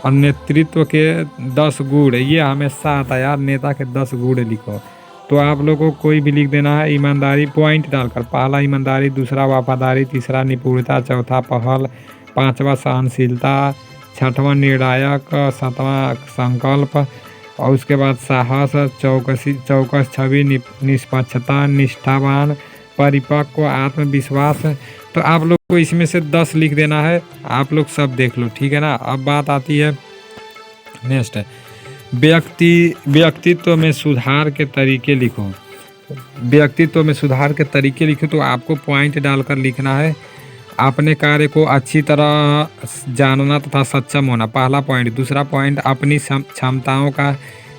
[SPEAKER 2] और नेतृत्व के 10 गुण, ये हमेशा आता है यार, नेता के 10 गुण लिखो। तो आप लोगों को कोई भी लिख देना है। ईमानदारी, पॉइंट डालकर। पहला ईमानदारी, दूसरा वफादारी, तीसरा निपुणता, चौथा पहल, 5वां सहनशीलता, 6वां निर्णायक, 7वां संकल्प और उसके बाद साहस, चौकस छवि, निष्पक्षता, निष्ठावान, परिपक्व, आत्मविश्वास। तो आप लोग को इसमें से 10 लिख देना है। आप लोग सब देख लो, ठीक है ना। अब बात आती है नेक्स्ट, व्यक्तित्व में सुधार के तरीके लिखो। व्यक्तित्व में सुधार के तरीके लिखो, तो आपको पॉइंट डालकर लिखना है। अपने कार्य को अच्छी तरह जानना तथा सक्षम होना, पहला पॉइंट। दूसरा पॉइंट, अपनी क्षमताओं का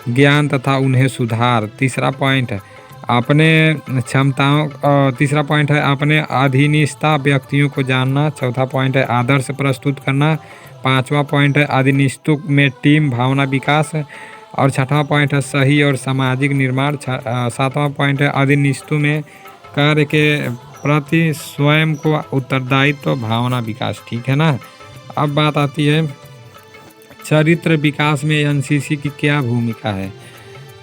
[SPEAKER 2] ज्ञान तथा उन्हें सुधार। तीसरा पॉइंट, अपने क्षमताओं, तीसरा पॉइंट है अपने अधीनस्थ व्यक्तियों को जानना। चौथा पॉइंट है आदर्श प्रस्तुत करना। 5वां पॉइंट है अधीनस्थों में टीम भावना विकास। और 6वां पॉइंट है सही और सामाजिक निर्माण। 7वां पॉइंट है अधीनस्थों में कार्य के प्रति स्वयं को उत्तरदायित्व भावना विकास, ठीक है ना। अब बात आती है चरित्र विकास में एनसीसी की क्या भूमिका है।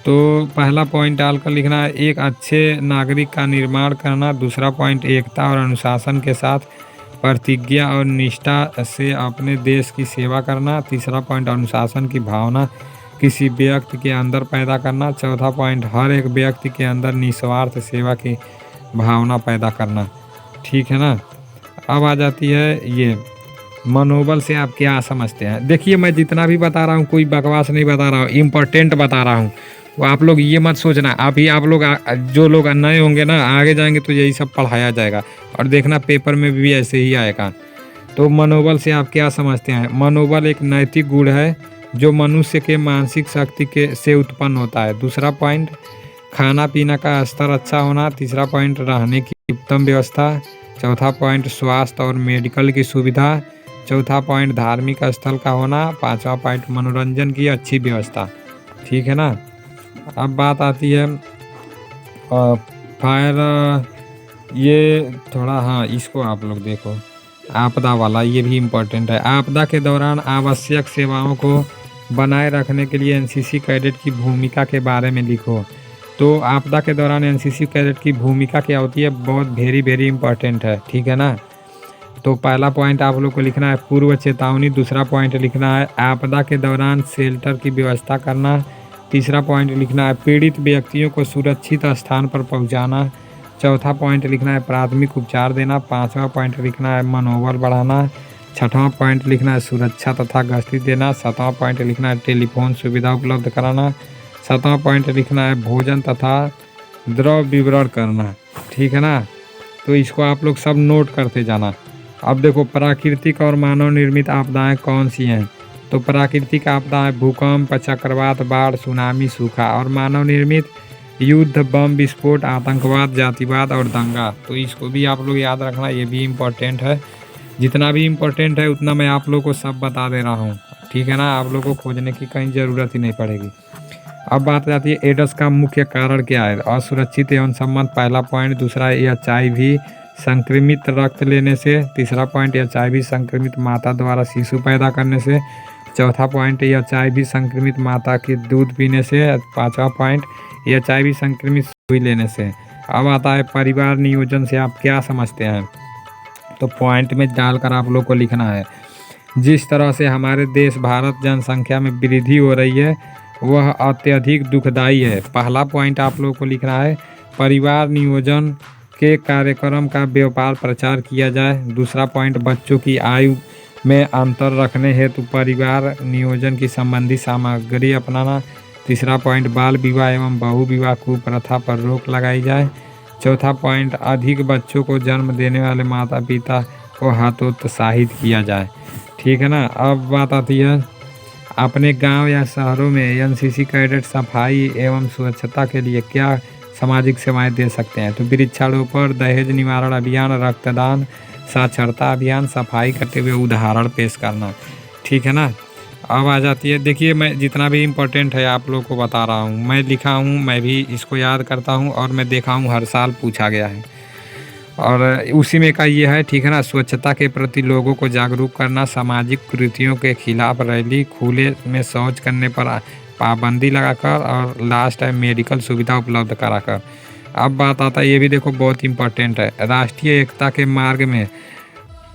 [SPEAKER 2] तो पहला पॉइंट डालकर लिखना है एक अच्छे नागरिक का निर्माण करना। दूसरा पॉइंट एकता और अनुशासन के साथ प्रतिज्ञा और निष्ठा से अपने देश की सेवा करना। तीसरा पॉइंट अनुशासन की भावना किसी व्यक्ति के अंदर पैदा करना। चौथा पॉइंट हर एक व्यक्ति के अंदर निस्वार्थ सेवा की भावना पैदा करना। ठीक है ना। अब आ जाती है ये मनोबल से आप क्या समझते हैं। देखिए मैं जितना भी बता रहा हूँ कोई बकवास नहीं बता रहा हूँ, इम्पोर्टेंट बता रहा हूँ। वो आप लोग ये मत सोचना अभी आप लोग जो लोग नए होंगे ना आगे जाएंगे तो यही सब पढ़ाया जाएगा और देखना पेपर में भी ऐसे ही आएगा। तो मनोबल से आप क्या समझते हैं। मनोबल एक नैतिक गुण है जो मनुष्य के मानसिक शक्ति से उत्पन्न होता है। दूसरा पॉइंट खाना पीना का स्तर अच्छा होना। तीसरा पॉइंट रहने की उत्तम व्यवस्था। चौथा पॉइंट स्वास्थ्य और मेडिकल की सुविधा। चौथा पॉइंट धार्मिक स्थल का होना। पांचवा पॉइंट मनोरंजन की अच्छी व्यवस्था। ठीक है ना। अब बात आती है फायर ये थोड़ा हाँ इसको आप लोग देखो आपदा वाला, ये भी इम्पोर्टेंट है। आपदा के दौरान आवश्यक सेवाओं को बनाए रखने के लिए एनसीसी कैडेट की भूमिका के बारे में लिखो। तो आपदा के दौरान एनसीसी कैडेट की भूमिका क्या होती है, बहुत वेरी इम्पोर्टेंट है। ठीक है ना। तो पहला पॉइंट आप लोग को लिखना है पूर्व चेतावनी। दूसरा पॉइंट लिखना है आपदा के दौरान शेल्टर की व्यवस्था करना। तीसरा पॉइंट लिखना है पीड़ित व्यक्तियों को सुरक्षित स्थान पर पहुंचाना। चौथा पॉइंट लिखना है प्राथमिक उपचार देना। पांचवा पॉइंट लिखना है मनोबल बढ़ाना। छठवां पॉइंट लिखना है सुरक्षा तथा गश्ती देना। सातवां पॉइंट लिखना है टेलीफोन सुविधा उपलब्ध कराना। सातवां पॉइंट लिखना है भोजन तथा द्रव विवरण करना। ठीक है ना। तो इसको आप लोग सब नोट करते जाना। अब देखो प्राकृतिक और मानव निर्मित आपदाएं कौन सी हैं। तो प्राकृतिक आपदाएं भूकंप, चक्रवात, बाढ़, सुनामी, सूखा। और मानव निर्मित युद्ध, बम विस्फोट, आतंकवाद, जातिवाद और दंगा। तो इसको भी आप लोग याद रखना, ये भी इम्पोर्टेंट है। जितना भी इम्पोर्टेंट है उतना मैं आप लोग को सब बता दे रहा हूँ। ठीक है ना। आप लोग को खोजने की कहीं ज़रूरत ही नहीं पड़ेगी। अब बात आती है एड्स का मुख्य कारण क्या है। असुरक्षित एवं संबंध पहला पॉइंट। दूसरा HIV संक्रमित रक्त लेने से। तीसरा पॉइंट HIV संक्रमित माता द्वारा शिशु पैदा करने से। चौथा पॉइंट HIV संक्रमित माता के दूध पीने से। पांचवा पॉइंट HIV संक्रमित सुई लेने से। अब आता है परिवार नियोजन से आप क्या समझते हैं। तो पॉइंट में डालकर आप लोग को लिखना है जिस तरह से हमारे देश भारत जनसंख्या में वृद्धि हो रही है वह अत्यधिक दुखदायी है। पहला पॉइंट आप लोग को लिखना है परिवार नियोजन के कार्यक्रम का व्यापक प्रचार किया जाए। दूसरा पॉइंट बच्चों की आयु में अंतर रखने हेतु परिवार नियोजन की संबंधी सामग्री अपनाना। तीसरा पॉइंट बाल विवाह एवं बहु विवाह कुप्रथा पर रोक लगाई जाए। चौथा पॉइंट अधिक बच्चों को जन्म देने वाले माता पिता को हतोत्साहित किया जाए। ठीक है ना। अब बात आती है अपने गांव या शहरों में एनसीसी कैडेट सफाई एवं स्वच्छता के लिए क्या सामाजिक सेवाएं दे सकते हैं। तो वृक्षारोपण, दहेज निवारण अभियान, रक्तदान, साक्षरता अभियान, सफाई करते हुए उदाहरण पेश करना। ठीक है ना। अब आ जाती है देखिए मैं जितना भी इम्पोर्टेंट है आप लोग को बता रहा हूँ, मैं लिखा हूँ, मैं भी इसको याद करता हूँ और मैं देखा हूँ हर साल पूछा गया है और उसी में का ये है। ठीक है ना। स्वच्छता के प्रति लोगों को जागरूक करना, सामाजिक कुरीतियों के खिलाफ रैली, खुले में शौच करने पर पाबंदी लगाकर और लास्ट है मेडिकल सुविधा उपलब्ध कराकर। अब बात आता है ये भी देखो बहुत इम्पोर्टेंट है राष्ट्रीय एकता के मार्ग में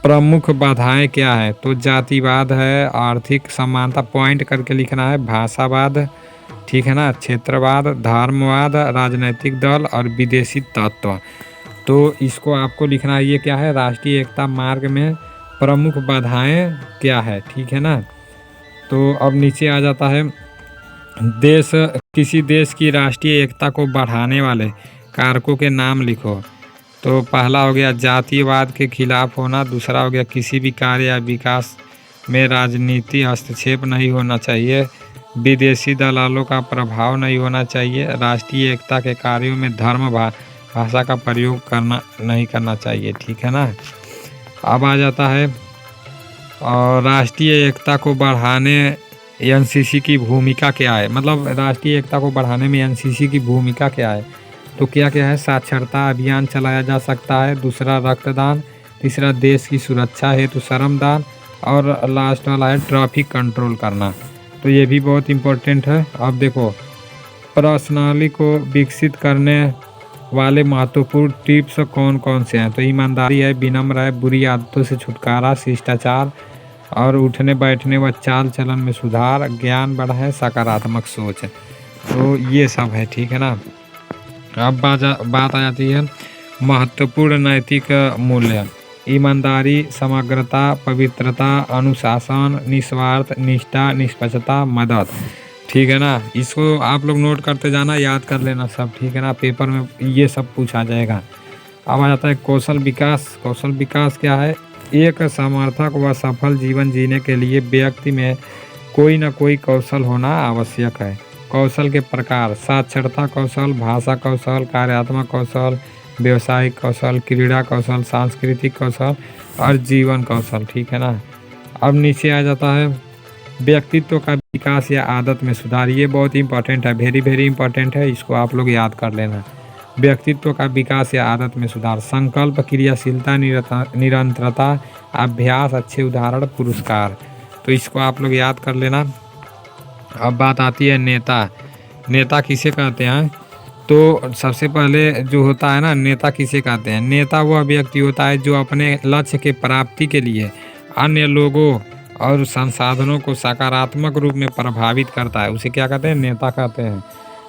[SPEAKER 2] प्रमुख बाधाएं क्या है। तो जातिवाद है, आर्थिक समानता पॉइंट करके लिखना है, भाषावाद, ठीक है ना, क्षेत्रवाद, धर्मवाद, राजनीतिक दल और विदेशी तत्व। तो इसको आपको लिखना है ये क्या है राष्ट्रीय एकता मार्ग में प्रमुख बाधाएं क्या है। ठीक है ना। तो अब नीचे आ जाता है किसी देश की राष्ट्रीय एकता को बढ़ाने वाले कारकों के नाम लिखो। तो पहला हो गया जातिवाद के खिलाफ होना। दूसरा हो गया किसी भी कार्य या विकास में राजनीति हस्तक्षेप नहीं होना चाहिए। विदेशी दलालों का प्रभाव नहीं होना चाहिए। राष्ट्रीय एकता के कार्यों में धर्म भाषा का प्रयोग नहीं करना चाहिए। ठीक है ना। अब आ जाता है और राष्ट्रीय एकता को बढ़ाने एनसीसी की भूमिका क्या है। मतलब राष्ट्रीय एकता को बढ़ाने में एनसीसी की भूमिका क्या है। तो क्या क्या है साक्षरता अभियान चलाया जा सकता है। दूसरा रक्तदान। तीसरा देश की सुरक्षा हेतु श्रमदान और लास्ट वाला है ट्रैफिक कंट्रोल करना। तो ये भी बहुत इम्पोर्टेंट है। अब देखो प्रश्नावली को विकसित करने वाले महत्वपूर्ण टिप्स कौन कौन से हैं? तो ईमानदारी है, विनम्र है, बुरी आदतों से छुटकारा, शिष्टाचार और उठने बैठने व चाल चलन में सुधार, ज्ञान बढ़ा है, सकारात्मक सोच है। तो ये सब है, ठीक है ना। अब बात आ जाती है महत्वपूर्ण नैतिक मूल्य। ईमानदारी, समग्रता, पवित्रता, अनुशासन, निस्वार्थ, निष्ठा, निष्पक्षता, मदद, ठीक है ना। इसको आप लोग नोट करते जाना, याद कर लेना सब, ठीक है ना। पेपर में ये सब पूछा जाएगा। अब आ जाता है कौशल विकास। कौशल विकास क्या है? एक समर्थक व सफल जीवन जीने के लिए व्यक्ति में कोई न कोई कौशल होना आवश्यक है। कौशल के प्रकार: साक्षरता कौशल, भाषा कौशल, कार्यात्मक कौशल, व्यवसायिक कौशल, क्रीड़ा कौशल, सांस्कृतिक कौशल और जीवन कौशल, ठीक है ना। अब नीचे आ जाता है व्यक्तित्व का विकास या आदत में सुधार। ये बहुत इंपॉर्टेंट है, वेरी इंपॉर्टेंट है, इसको आप लोग याद कर लेना। व्यक्तित्व का विकास या आदत में सुधार: संकल्प, क्रियाशीलता, निरंतरता, अभ्यास, अच्छे उदाहरण, पुरस्कार। तो इसको आप लोग याद कर लेना। अब बात आती है नेता। नेता किसे कहते हैं? तो सबसे पहले जो होता है ना, नेता किसे कहते हैं? नेता वह व्यक्ति होता है जो अपने लक्ष्य के प्राप्ति के लिए अन्य लोगों और संसाधनों को सकारात्मक रूप में प्रभावित करता है, उसे क्या कहते हैं? नेता कहते हैं।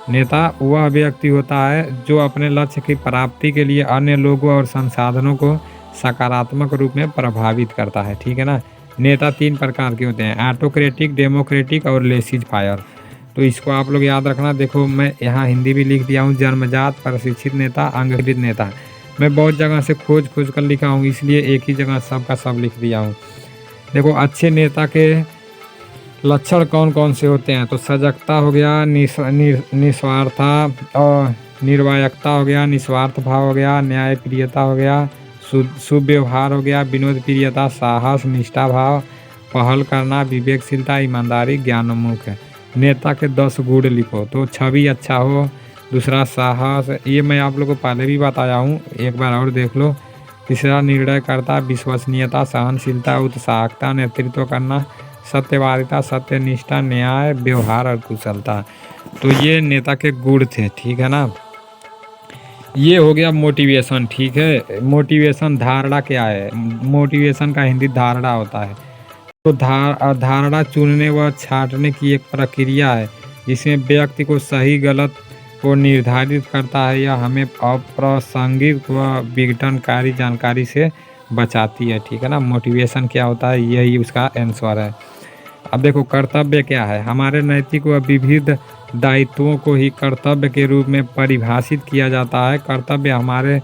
[SPEAKER 2] नेता वह व्यक्ति होता है जो अपने लक्ष्य की प्राप्ति के लिए अन्य लोगों और संसाधनों को सकारात्मक रूप में प्रभावित करता है, ठीक है ना। नेता 3 प्रकार के होते हैं: ऑटोक्रेटिक, डेमोक्रेटिक और लेसिज फायर। तो इसको आप लोग याद रखना। देखो मैं यहाँ हिंदी भी लिख दिया हूँ, जन्मजात, प्रशिक्षित नेता, अंगीकृत नेता। मैं बहुत जगह से खोज कर लिखा हूँ, इसलिए एक ही जगह सब का सब लिख दिया हूँ। देखो अच्छे नेता के लक्षण कौन कौन से होते हैं? तो सजगता हो गया, निस्वार्था और निर्वायकता हो गया, निस्वार्थ भाव हो गया, न्यायप्रियता हो गया, शुभ व्यवहार हो गया, विनोद प्रियता, साहस, निष्ठा भाव, पहल करना, विवेकशीलता, ईमानदारी, ज्ञानोन्मुख है। नेता के 10 गुण लिखो। तो छवि अच्छा हो, दूसरा साहस, ये मैं आप लोगों को पहले भी बताया हूँ, एक बार और देख लो। तीसरा निर्णयकर्ता, विश्वसनीयता, सहनशीलता, उत्साहकता, नेतृत्व करना, सत्यवादिता, सत्यनिष्ठा, न्याय, व्यवहार और कुशलता। तो ये नेता के गुण थे, ठीक है ना। ये हो गया मोटिवेशन, ठीक है। मोटिवेशन धारणा क्या है? मोटिवेशन का हिंदी धारणा होता है। तो धारणा चुनने व छांटने की एक प्रक्रिया है जिसमें व्यक्ति को सही गलत को निर्धारित करता है या हमें अप्रासंगिक व विघटनकारी जानकारी से बचाती है, ठीक है ना। मोटिवेशन क्या होता है, यही उसका आंसर है। अब देखो कर्तव्य क्या है? हमारे नैतिक व विविध दायित्वों को ही कर्तव्य के रूप में परिभाषित किया जाता है। कर्तव्य हमारे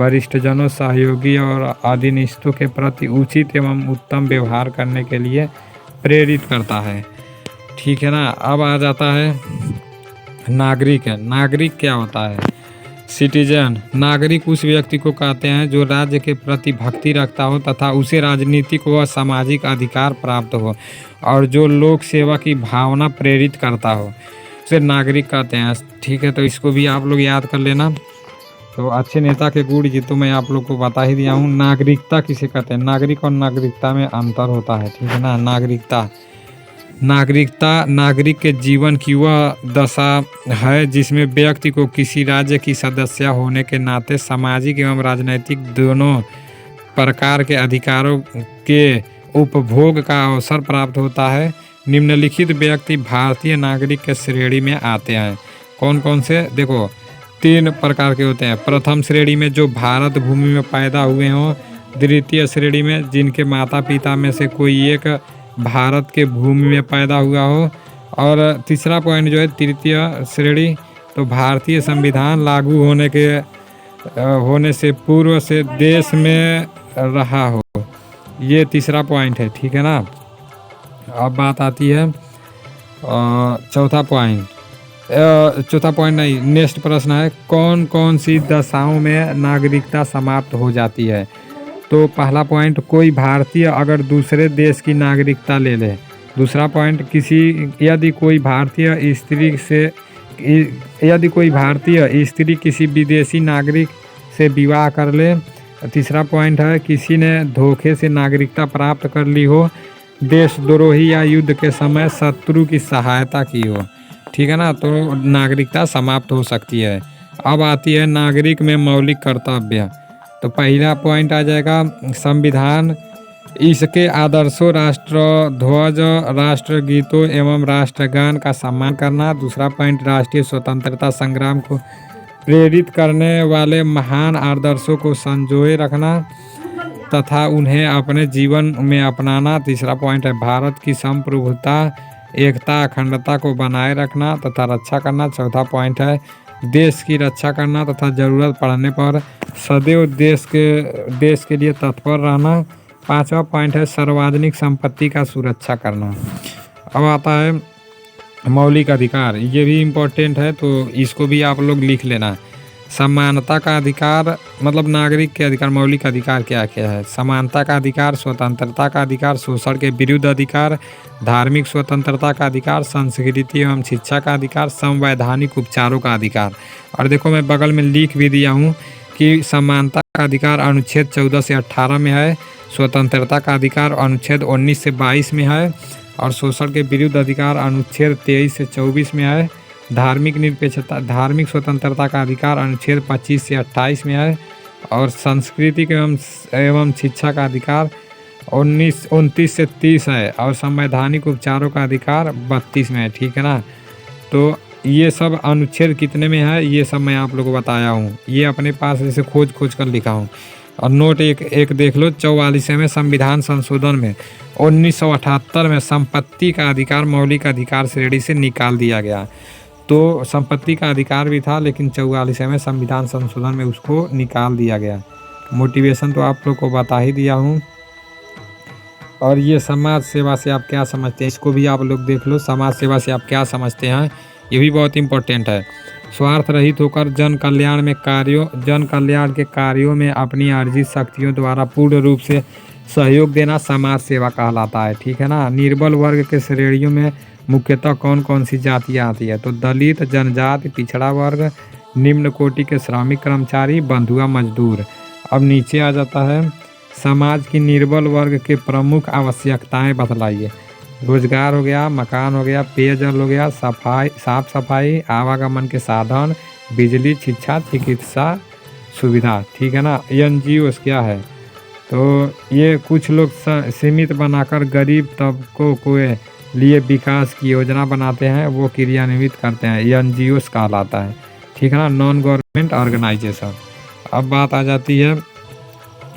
[SPEAKER 2] वरिष्ठजनों, सहयोगी और अधीनस्थों के प्रति उचित एवं उत्तम व्यवहार करने के लिए प्रेरित करता है, ठीक है ना। अब आ जाता है नागरिक है। नागरिक क्या होता है? सिटीजन। नागरिक उस व्यक्ति को कहते हैं जो राज्य के प्रति भक्ति रखता हो तथा उसे राजनीतिक व सामाजिक अधिकार प्राप्त हो और जो लोक सेवा की भावना प्रेरित करता हो, उसे नागरिक कहते हैं, ठीक है। तो इसको भी आप लोग याद कर लेना। तो अच्छे नेता के गुण ये तो मैं आप लोग को बता ही दिया हूँ। नागरिकता किसे कहते हैं? नागरिक और नागरिकता में अंतर होता है, ठीक है ना। नागरिकता नागरिक के जीवन की वह दशा है जिसमें व्यक्ति को किसी राज्य की सदस्य होने के नाते सामाजिक एवं राजनैतिक दोनों प्रकार के अधिकारों के उपभोग का अवसर प्राप्त होता है। निम्नलिखित व्यक्ति भारतीय नागरिक के श्रेणी में आते हैं। कौन कौन से? देखो 3 प्रकार के होते हैं। प्रथम श्रेणी में जो भारत भूमि में पैदा हुए हों, द्वितीय श्रेणी में जिनके माता पिता में से कोई एक भारत के भूमि में पैदा हुआ हो, और तीसरा पॉइंट जो है तृतीय श्रेणी, तो भारतीय संविधान लागू होने से पूर्व से देश में रहा हो, ये तीसरा पॉइंट है, ठीक है ना। अब बात आती है चौथा पॉइंट नहीं, नेक्स्ट प्रश्न है कौन कौन सी दशाओं में नागरिकता समाप्त हो जाती है? तो पहला पॉइंट, कोई भारतीय अगर दूसरे देश की नागरिकता ले ले। दूसरा पॉइंट, यदि कोई भारतीय स्त्री किसी विदेशी नागरिक से विवाह कर ले। तीसरा पॉइंट है किसी ने धोखे से नागरिकता प्राप्त कर ली हो, देशद्रोही या युद्ध के समय शत्रु की सहायता की हो। ठीक है ना, तो नागरिकता समाप्त हो सकती है। अब आती है नागरिक में मौलिक कर्तव्य। तो पहला पॉइंट आ जाएगा संविधान, इसके आदर्शों, राष्ट्र ध्वज, राष्ट्रगीतों एवं राष्ट्रगान का सम्मान करना। दूसरा पॉइंट राष्ट्रीय स्वतंत्रता संग्राम को प्रेरित करने वाले महान आदर्शों को संजोए रखना तथा उन्हें अपने जीवन में अपनाना। तीसरा पॉइंट है भारत की संप्रभुता, एकता, अखंडता को बनाए रखना तथा रक्षा करना। चौथा पॉइंट है देश की रक्षा करना तथा ज़रूरत पड़ने पर सदैव देश के लिए तत्पर रहना। पांचवा पॉइंट है सार्वजनिक संपत्ति का सुरक्षा करना। अब आता है मौलिक अधिकार, ये भी इम्पोर्टेंट है, तो इसको भी आप लोग लिख लेना। समानता का अधिकार मतलब नागरिक के अधिकार, मौलिक अधिकार क्या क्या है? समानता का अधिकार, स्वतंत्रता का अधिकार, शोषण के विरुद्ध अधिकार, धार्मिक स्वतंत्रता का अधिकार, संस्कृति एवं शिक्षा का अधिकार, संवैधानिक उपचारों का अधिकार। और देखो मैं बगल में लिख भी दिया हूँ कि समानता का अधिकार अनुच्छेद 14 से 18 में है, स्वतंत्रता का अधिकार अनुच्छेद 19 से 22 में है, और शोषण के विरुद्ध अधिकार अनुच्छेद 23 से 24 में है। धार्मिक निरपेक्षता, धार्मिक स्वतंत्रता का अधिकार अनुच्छेद 25 से 28 में है, और सांस्कृतिक एवं शिक्षा का अधिकार 29 से 30 है, और संवैधानिक उपचारों का अधिकार 32 में है। ठीक है ना, तो ये सब अनुच्छेद कितने में है ये सब मैं आप लोगों को बताया हूँ, ये अपने पास जैसे खोज कर लिखा हूँ। और नोट एक देख लो, 44वें संविधान संशोधन में 1978 में संपत्ति का अधिकार मौलिक अधिकार श्रेणी से निकाल दिया गया। तो संपत्ति का अधिकार भी था, लेकिन 44वें संविधान संशोधन में उसको निकाल दिया गया। मोटिवेशन तो आप लोग को बता ही दिया हूँ। और ये समाज सेवा से आप क्या समझते हैं, इसको भी आप लोग देख लो, समाज सेवा से आप क्या समझते हैं, ये भी बहुत इम्पोर्टेंट है। स्वार्थ रहित होकर जन कल्याण के कार्यों में अपनी अर्जित शक्तियों द्वारा पूर्ण रूप से सहयोग देना समाज सेवा कहलाता है। ठीक है ना। निर्बल वर्ग के श्रेणियों में मुख्यतः कौन कौन सी जातियाँ आती है? तो दलित, जनजाति, पिछड़ा वर्ग, निम्न कोटि के श्रमिक कर्मचारी, बंधुआ मजदूर। अब नीचे आ जाता है समाज की निर्बल वर्ग के प्रमुख आवश्यकताएं बतलाइए। रोजगार हो गया, मकान हो गया, पेयजल हो गया, साफ सफाई, आवागमन के साधन, बिजली, शिक्षा, चिकित्सा सुविधा। ठीक है ना। NGOs क्या है? तो ये कुछ लोग सीमित बनाकर गरीब तबकों के लिए विकास की योजना बनाते हैं, वो क्रियान्वित करते हैं, NGOs कहलाता है। ठीक है ना, नॉन गवर्नमेंट ऑर्गेनाइजेशन। अब बात आ जाती है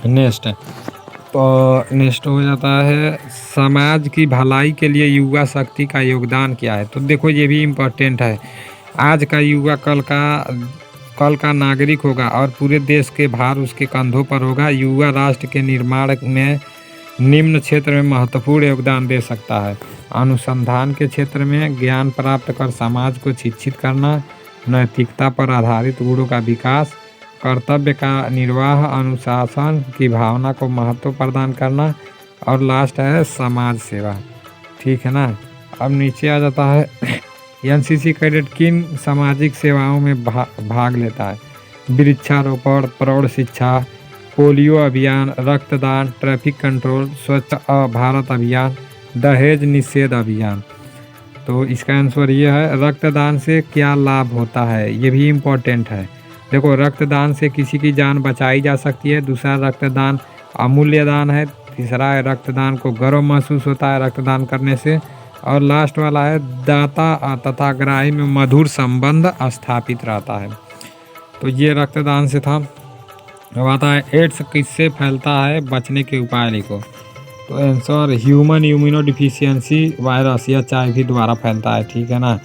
[SPEAKER 2] नेक्स्ट, तो नेक्स्ट हो जाता है समाज की भलाई के लिए युवा शक्ति का योगदान क्या है? तो देखो ये भी इम्पोर्टेंट है। आज का युवा कल का नागरिक होगा और पूरे देश के भार उसके कंधों पर होगा। युवा राष्ट्र के निर्माण में निम्न क्षेत्र में महत्वपूर्ण योगदान दे सकता है। अनुसंधान के क्षेत्र में ज्ञान प्राप्त कर समाज को शिक्षित करना, नैतिकता पर आधारित गुणों का विकास, कर्तव्य का निर्वाह, अनुशासन की भावना को महत्व प्रदान करना, और लास्ट है समाज सेवा। ठीक है ना। अब नीचे आ जाता है NCC कैडेट किन सामाजिक सेवाओं में भाग लेता है? वृक्षारोपण, प्रौढ़ शिक्षा, पोलियो अभियान, रक्तदान, ट्रैफिक कंट्रोल, स्वच्छ भारत अभियान, दहेज निषेध अभियान। तो इसका आंसर ये है, रक्तदान से क्या लाभ होता है, ये भी इम्पोर्टेंट है। देखो रक्तदान से किसी की जान बचाई जा सकती है। दूसरा, रक्तदान अमूल्य दान है। तीसरा है रक्तदान को गर्व महसूस होता है रक्तदान करने से। और लास्ट वाला है दाता तथा ग्राही में मधुर संबंध स्थापित रहता है। तो ये रक्तदान से था। अब आता है एड्स किससे फैलता है, बचने के उपाय लिखो। तो आंसर ह्यूमन इम्यूनोडिफिशियंसी वायरस या HIV द्वारा फैलता है। ठीक है ना।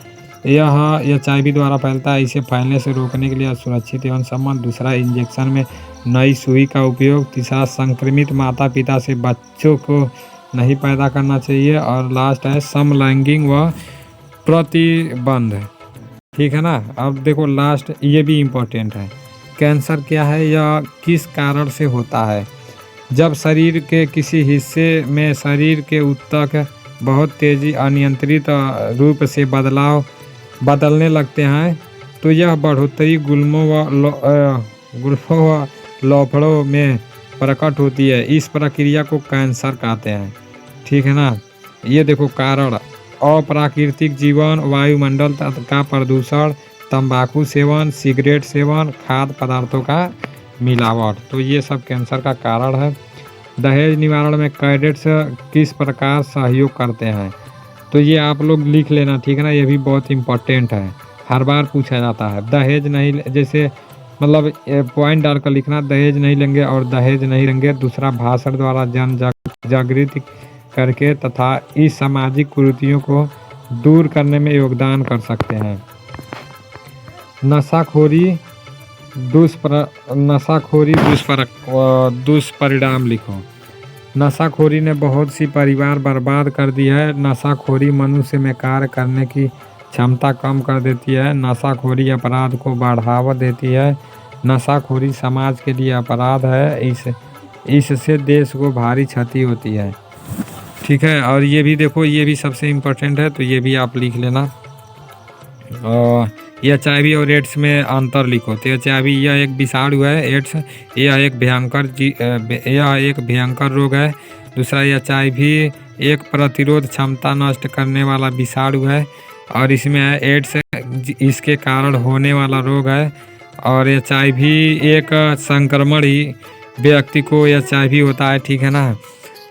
[SPEAKER 2] यह HIV द्वारा फैलता है। इसे फैलने से रोकने के लिए सुरक्षित एवं सम्मत। दूसरा, इंजेक्शन में नई सुई का उपयोग। तीसरा, संक्रमित माता पिता से बच्चों को नहीं पैदा करना चाहिए। और लास्ट है समलैंगिक व प्रतिबंध। ठीक है ना। अब देखो लास्ट, ये भी इम्पोर्टेंट है। कैंसर क्या है, यह किस कारण से होता है? जब शरीर के किसी हिस्से में शरीर के ऊतक बहुत तेजी अनियंत्रित रूप से बदलने लगते हैं, तो यह बढ़ोतरी गुल्मों व लौफड़ों में प्रकट होती है। इस प्रक्रिया को कैंसर कहते हैं। ठीक है ना। ये देखो कारण अप्राकृतिक जीवन, वायुमंडल का प्रदूषण, तंबाकू सेवन, सिगरेट सेवन, खाद्य पदार्थों का मिलावट, तो ये सब कैंसर का कारण है। दहेज निवारण में कैडेट्स किस प्रकार सहयोग करते हैं, तो ये आप लोग लिख लेना, ठीक है ना, ये भी बहुत इम्पोर्टेंट है, हर बार पूछा जाता है। दहेज नहीं, जैसे मतलब पॉइंट डालकर लिखना, दहेज नहीं लेंगे और दहेज नहीं लेंगे। दूसरा, भाषण द्वारा जन जागृति करके तथा इस सामाजिक कुरीतियों को दूर करने में योगदान कर सकते हैं। नशाखोरी दुष्परिणाम लिखो। नशाखोरी ने बहुत सी परिवार बर्बाद कर दी है। नशाखोरी मनुष्य में कार्य करने की क्षमता कम कर देती है। नशाखोरी अपराध को बढ़ावा देती है। नशाखोरी समाज के लिए अपराध है, इससे देश को भारी क्षति होती है, ठीक है। और ये भी देखो, ये भी सबसे इम्पोर्टेंट है, तो ये भी आप लिख लेना। HIV और एड्स में अंतर लिखो। तो HIV यह एक विषाणु है, एड्स यह एक भयंकर रोग है। दूसरा, HIV एक प्रतिरोध क्षमता नष्ट करने वाला विषाणु है, और इसमें एड्स इसके कारण होने वाला रोग है। और HIV एक संक्रमण ही व्यक्ति को HIV होता है, ठीक है ना,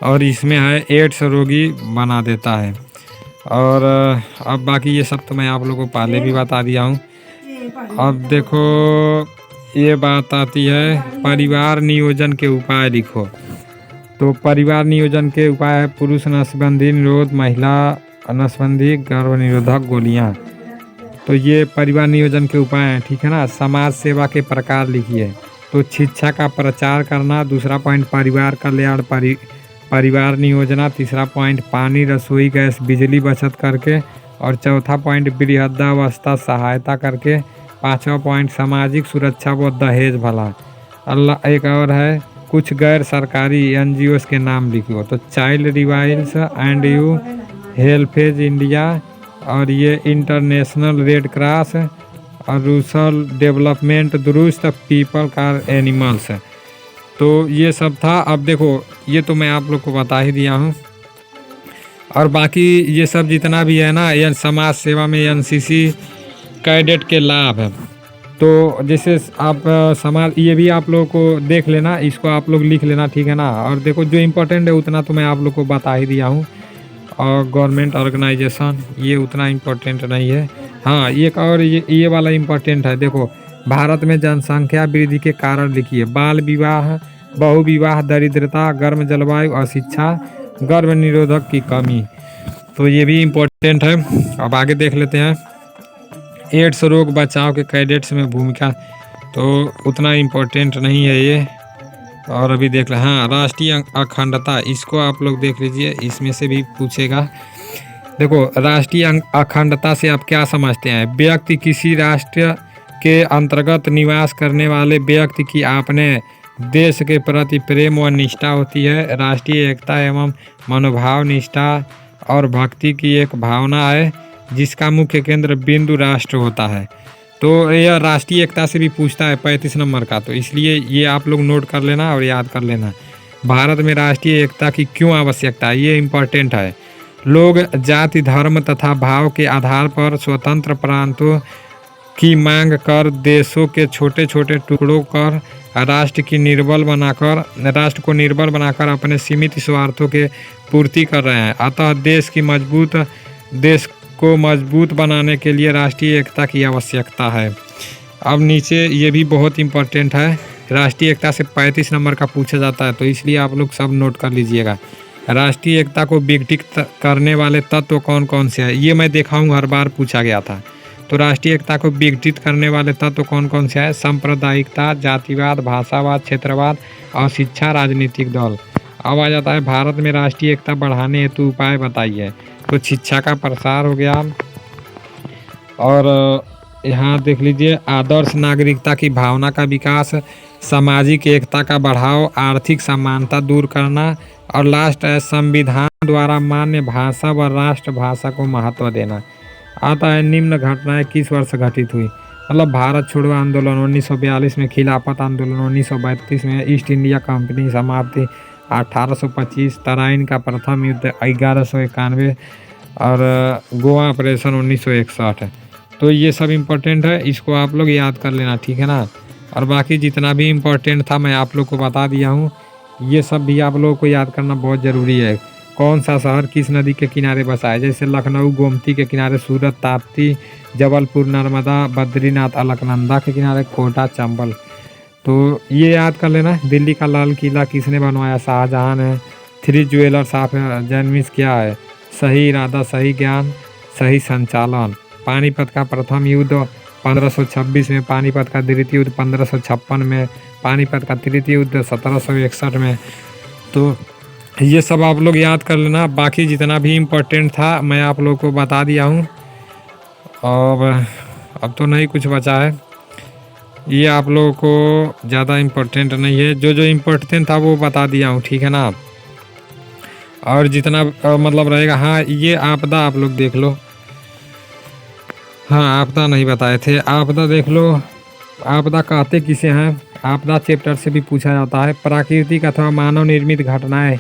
[SPEAKER 2] और इसमें है एड्स रोगी बना देता है। और अब बाकी ये सब तो मैं आप लोगों को पहले भी बता दिया हूँ। अब देखो ये बात आती है परिवार नियोजन के उपाय लिखो। तो परिवार नियोजन के उपाय है पुरुष नसबंदी निरोध, महिला नसबंदी गर्भ निरोधक गोलियाँ। तो ये परिवार नियोजन के उपाय हैं, ठीक है ना। समाज सेवा के प्रकार लिखिए। तो शिक्षा का प्रचार करना, दूसरा पॉइंट परिवार कल्याण परिवार नियोजना, तीसरा पॉइंट पानी रसोई गैस बिजली बचत करके, और चौथा पॉइंट वृद्धावस्था सहायता करके, पांचवा पॉइंट सामाजिक सुरक्षा व दहेज भला। अल्लाह एक और है कुछ गैर सरकारी NGOs के नाम लिखो। तो child relief and you, HelpAge India, और ये इंटरनेशनल रेड क्रॉस, और रूरल डेवलपमेंट, दुरुस्त पीपल कार एनिमल्स। तो ये सब था। अब देखो ये तो मैं आप लोग को बता ही दिया हूँ, और बाकी ये सब जितना भी है ना, ये समाज सेवा में NCC कैडेट के लाभ है। तो जैसे आप समाज, ये भी आप लोगों को देख लेना, इसको आप लोग लिख लेना, ठीक है ना। और देखो जो इम्पोर्टेंट है उतना तो मैं आप लोग को बता ही दिया हूँ। और गवर्नमेंट ऑर्गेनाइजेशन ये उतना इम्पोर्टेंट नहीं है। हाँ, एक और ये वाला इम्पोर्टेंट है। देखो भारत में जनसंख्या वृद्धि के कारण लिखिए। बाल विवाह, बहुविवाह, दरिद्रता, गर्म जलवायु, अशिक्षा, गर्भ निरोधक की कमी, तो ये भी इम्पोर्टेंट है। अब आगे देख लेते हैं। एड्स रोग बचाव के कैडेट्स में भूमिका, तो उतना इम्पोर्टेंट नहीं है ये। और अभी देख ले, हाँ, राष्ट्रीय अखंडता, इसको आप लोग देख लीजिए, इसमें से भी पूछेगा। देखो राष्ट्रीय अखंडता से आप क्या समझते हैं? व्यक्ति किसी राष्ट्र के अंतर्गत निवास करने वाले व्यक्ति की अपने देश के प्रति प्रेम व निष्ठा होती है। राष्ट्रीय एकता एवं मनोभाव, निष्ठा और भक्ति की एक भावना है जिसका मुख्य केंद्र बिंदु राष्ट्र होता है। तो यह राष्ट्रीय एकता से भी पूछता है 35 नंबर का, तो इसलिए ये आप लोग नोट कर लेना और याद कर लेना। भारत में राष्ट्रीय एकता की क्यों आवश्यकता है, ये इम्पोर्टेंट है। लोग जाति, धर्म तथा भाव के आधार पर स्वतंत्र प्रांतों की मांग कर देशों के छोटे छोटे टुकड़ों कर राष्ट्र को निर्बल बनाकर अपने सीमित स्वार्थों के पूर्ति कर रहे हैं। अतः देश को मजबूत बनाने के लिए राष्ट्रीय एकता की आवश्यकता है। अब नीचे ये भी बहुत इम्पोर्टेंट है, राष्ट्रीय एकता से 35 नंबर का पूछा जाता है, तो इसलिए आप लोग सब नोट कर लीजिएगा। राष्ट्रीय एकता को विघटित करने वाले तत्व कौन कौन से हैं, ये मैं देखा हूँ, हर बार पूछा गया था। तो राष्ट्रीय एकता को विघटित करने वाले तत्व कौन कौन से हैं? सांप्रदायिकता, जातिवाद, भाषावाद, क्षेत्रवाद और शिक्षा, राजनीतिक दल। अब आ जाता है भारत में राष्ट्रीय एकता बढ़ाने हेतु उपाय बताइए। तो शिक्षा का प्रसार हो गया, और यहाँ देख लीजिए आदर्श नागरिकता की भावना का विकास, सामाजिक एकता का बढ़ाव, आर्थिक समानता दूर करना, और लास्ट है संविधान द्वारा मान्य भाषा व राष्ट्रभाषा को महत्व देना। आता है निम्न घटनाएं किस वर्ष घटित हुई, मतलब भारत छोड़ो आंदोलन 1942 में, खिलाफत आंदोलन 1932 में, ईस्ट इंडिया कंपनी समाप्ति 1825, तराइन का प्रथम युद्ध 1191, और गोवा ऑपरेशन 1961 है। तो ये सब इम्पोर्टेंट है, इसको आप लोग याद कर लेना, ठीक है ना। और बाकी जितना भी इम्पोर्टेंट था मैं आप लोग को बता दिया हूँ, ये सब भी आप लोगों को याद करना बहुत ज़रूरी है। कौन सा शहर किस नदी के किनारे बसा है, जैसे लखनऊ गोमती के किनारे, सूरत ताप्ती, जबलपुर नर्मदा, बद्रीनाथ अलकनंदा के किनारे, कोटा चंबल। तो ये याद कर लेना। दिल्ली का लाल किला किसने बनवाया, शाहजहां ने। 3 ज्वेलर्स ऑफ जैनविस क्या है, सही इरादा, सही ज्ञान, सही संचालन। पानीपत का प्रथम युद्ध 1526 में, पानीपत का द्वितीय युद्ध 1556 में, पानीपत का तृतीय युद्ध 1761 में। तो ये सब आप लोग याद कर लेना। बाकी जितना भी इम्पोर्टेंट था मैं आप लोग को बता दिया हूँ। और अब तो नहीं कुछ बचा है, ये आप लोगों को ज़्यादा इम्पोर्टेंट नहीं है। जो जो इम्पोर्टेंट था वो बता दिया हूँ, ठीक है ना। और जितना मतलब रहेगा, हाँ ये आपदा आप लोग देख लो। हाँ आपदा नहीं बताए थे, आपदा देख लो। आपदा कहते किसे हैं, आपदा चैप्टर से भी पूछा जाता है। प्राकृतिक अथवा मानव निर्मित घटनाएं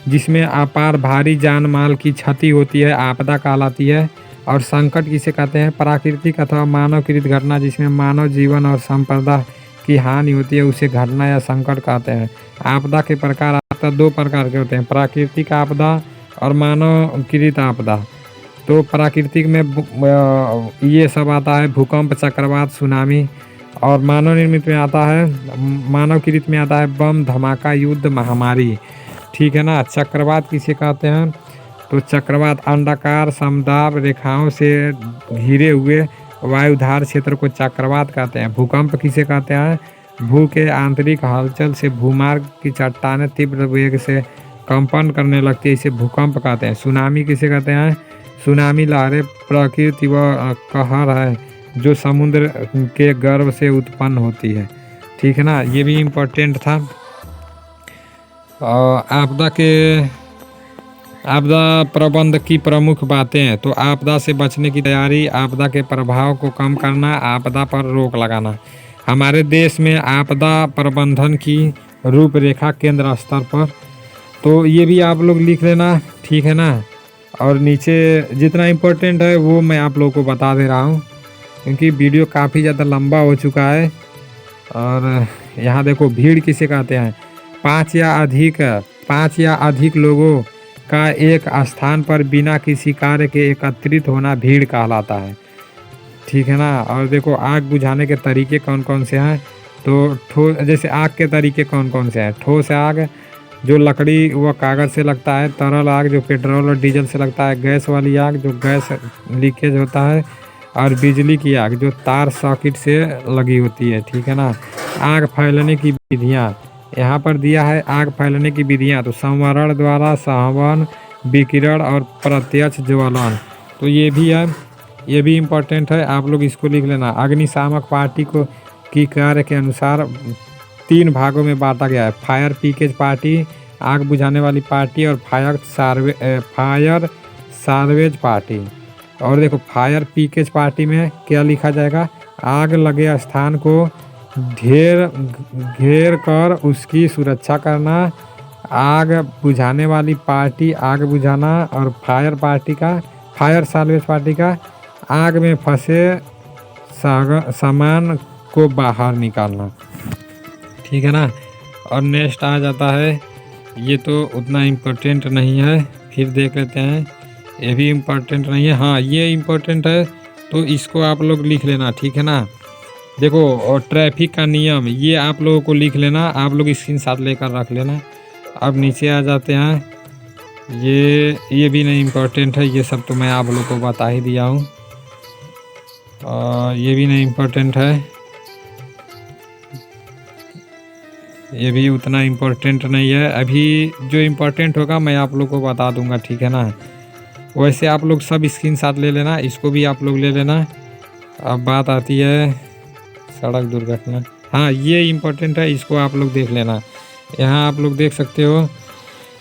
[SPEAKER 2] जिसमें अपार भारी जान माल की क्षति होती है आपदा कहलाती है। और संकट किसे कहते हैं, प्राकृतिक अथवा मानवकृत घटना जिसमें मानव जीवन और संपदा की हानि होती है उसे घटना या संकट कहते हैं। आपदा के प्रकार, आपदा 2 प्रकार के होते हैं, प्राकृतिक आपदा और मानवकृत आपदा। तो प्राकृतिक में ये सब आता है, भूकंप, चक्रवात, सुनामी। और मानव निर्मित में आता है, मानवकृत में आता है बम, धमाका, युद्ध, महामारी, ठीक है ना। चक्रवात किसे कहते हैं, तो चक्रवात अंडाकार समदाब रेखाओं से घिरे हुए वायुधार क्षेत्र को चक्रवात कहते हैं। भूकंप किसे कहते हैं, भू के आंतरिक हलचल से भूमार्ग की चट्टानें तीव्र वेग से कंपन करने लगती है, इसे भूकंप कहते हैं। सुनामी किसे कहते हैं, सुनामी लहरें प्रकृति व कहर है जो समुद्र के गर्भ से उत्पन्न होती है, ठीक है ना। ये भी इम्पोर्टेंट था। आपदा प्रबंध की प्रमुख बातें हैं, तो आपदा से बचने की तैयारी, आपदा के प्रभाव को कम करना, आपदा पर रोक लगाना। हमारे देश में आपदा प्रबंधन की रूपरेखा केंद्र स्तर पर, तो ये भी आप लोग लिख लेना, ठीक है ना। और नीचे जितना इम्पोर्टेंट है वो मैं आप लोगों को बता दे रहा हूँ, क्योंकि वीडियो काफ़ी ज़्यादा लंबा हो चुका है। और यहाँ देखो, भीड़ किसे कहते हैं, 5 या अधिक लोगों का एक स्थान पर बिना किसी कार्य के एकत्रित होना भीड़ कहलाता है, ठीक है ना। और देखो आग बुझाने के तरीके कौन कौन से हैं, तो जैसे आग के तरीके कौन कौन से हैं, ठोस आग जो लकड़ी व कागज़ से लगता है, तरल आग जो पेट्रोल और डीजल से लगता है, गैस वाली आग जो गैस लीकेज होता है, और बिजली की आग जो तार सॉकेट से लगी होती है, ठीक है ना। आग फैलने की विधियाँ यहाँ पर दिया है, आग फैलने की विधियाँ, तो संवरण द्वारा, संवहन, विकिरण और प्रत्यक्ष ज्वलन, तो ये भी है, ये भी इम्पोर्टेंट है, आप लोग इसको लिख लेना। अग्निशामक पार्टी को की कार्य के अनुसार 3 भागों में बांटा गया है, फायर पीकेज पार्टी, आग बुझाने वाली पार्टी, और फायर सार्वेज पार्टी। और देखो फायर पीकेज पार्टी में क्या लिखा जाएगा, आग लगे स्थान को घेर कर उसकी सुरक्षा करना। आग बुझाने वाली पार्टी आग बुझाना, और फायर साल्वेज पार्टी का आग में फंसे सामान को बाहर निकालना, ठीक है ना। और नेक्स्ट आ जाता है, ये तो उतना इम्पोर्टेंट नहीं है, फिर देख लेते हैं, ये भी इम्पोर्टेंट नहीं है। हाँ ये इम्पोर्टेंट है, तो इसको आप लोग लिख लेना, ठीक है ना। देखो, और ट्रैफिक का नियम ये आप लोगों को लिख लेना, आप लोग स्क्रीनशॉट लेकर रख लेना। अब नीचे आ जाते हैं, ये भी नहीं इम्पोर्टेंट है, ये सब तो मैं आप लोगों को बता ही दिया हूँ। ये भी नहीं इम्पोर्टेंट है, ये भी उतना इम्पोर्टेंट नहीं है। अभी जो इम्पोर्टेंट होगा मैं आप लोग को बता दूंगा, ठीक है ना। वैसे आप लोग सब स्क्रीनशॉट ले लेना, इसको भी आप लोग ले लेना। अब बात आती है सड़क दुर्घटना, हाँ ये इम्पोर्टेंट है, इसको आप लोग देख लेना। यहाँ आप लोग देख सकते हो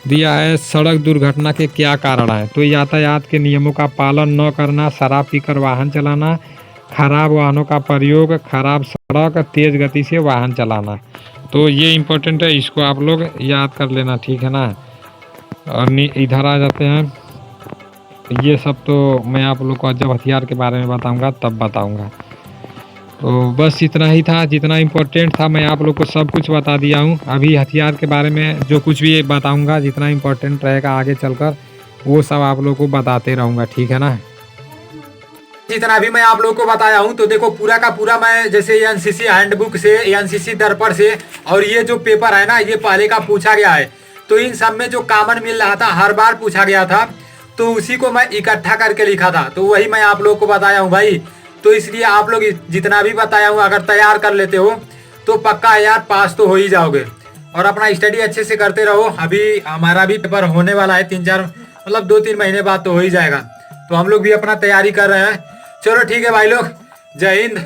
[SPEAKER 2] दिया है, सड़क दुर्घटना के क्या कारण हैं, तो यातायात के नियमों का पालन न करना, शराब पीकर वाहन चलाना, खराब वाहनों का प्रयोग, खराब सड़क, तेज़ गति से वाहन चलाना, तो ये इम्पोर्टेंट है, इसको आप लोग याद कर लेना, ठीक है ना। और इधर आ जाते हैं, तो ये सब तो मैं आप लोग को जब हथियार के बारे में बताऊंगा तब बताऊंगा। तो बस इतना ही था, जितना इम्पोर्टेंट था मैं आप लोग को सब कुछ बता दिया हूँ। अभी हथियार के बारे में जो कुछ भी बताऊंगा, जितना इम्पोर्टेंट रहेगा आगे चलकर, वो सब आप लोग को बताते रहूँगा, ठीक है ना।
[SPEAKER 1] जितना भी मैं आप लोगों को बताया हूँ तो देखो पूरा का पूरा मैं जैसे एनसीसी हैंडबुक से, एनसीसी दर्पण से, और ये जो पेपर है ना ये पहले का पूछा गया है। तो इन सब में जो कॉमन मिल रहा था, हर बार पूछा गया था, तो उसी को मैं इकट्ठा करके लिखा था। तो वही मैं आप लोग को बताया हूँ भाई। तो इसलिए आप लोग जितना भी बताया हूँ अगर तैयार कर लेते हो तो पक्का यार पास तो हो ही जाओगे। और अपना स्टडी अच्छे से करते रहो। अभी हमारा भी पेपर होने वाला है 3-4 मतलब 2-3 महीने बाद तो हो ही जाएगा। तो हम लोग भी अपना तैयारी कर रहे हैं। चलो ठीक है भाई लोग, जय हिंद।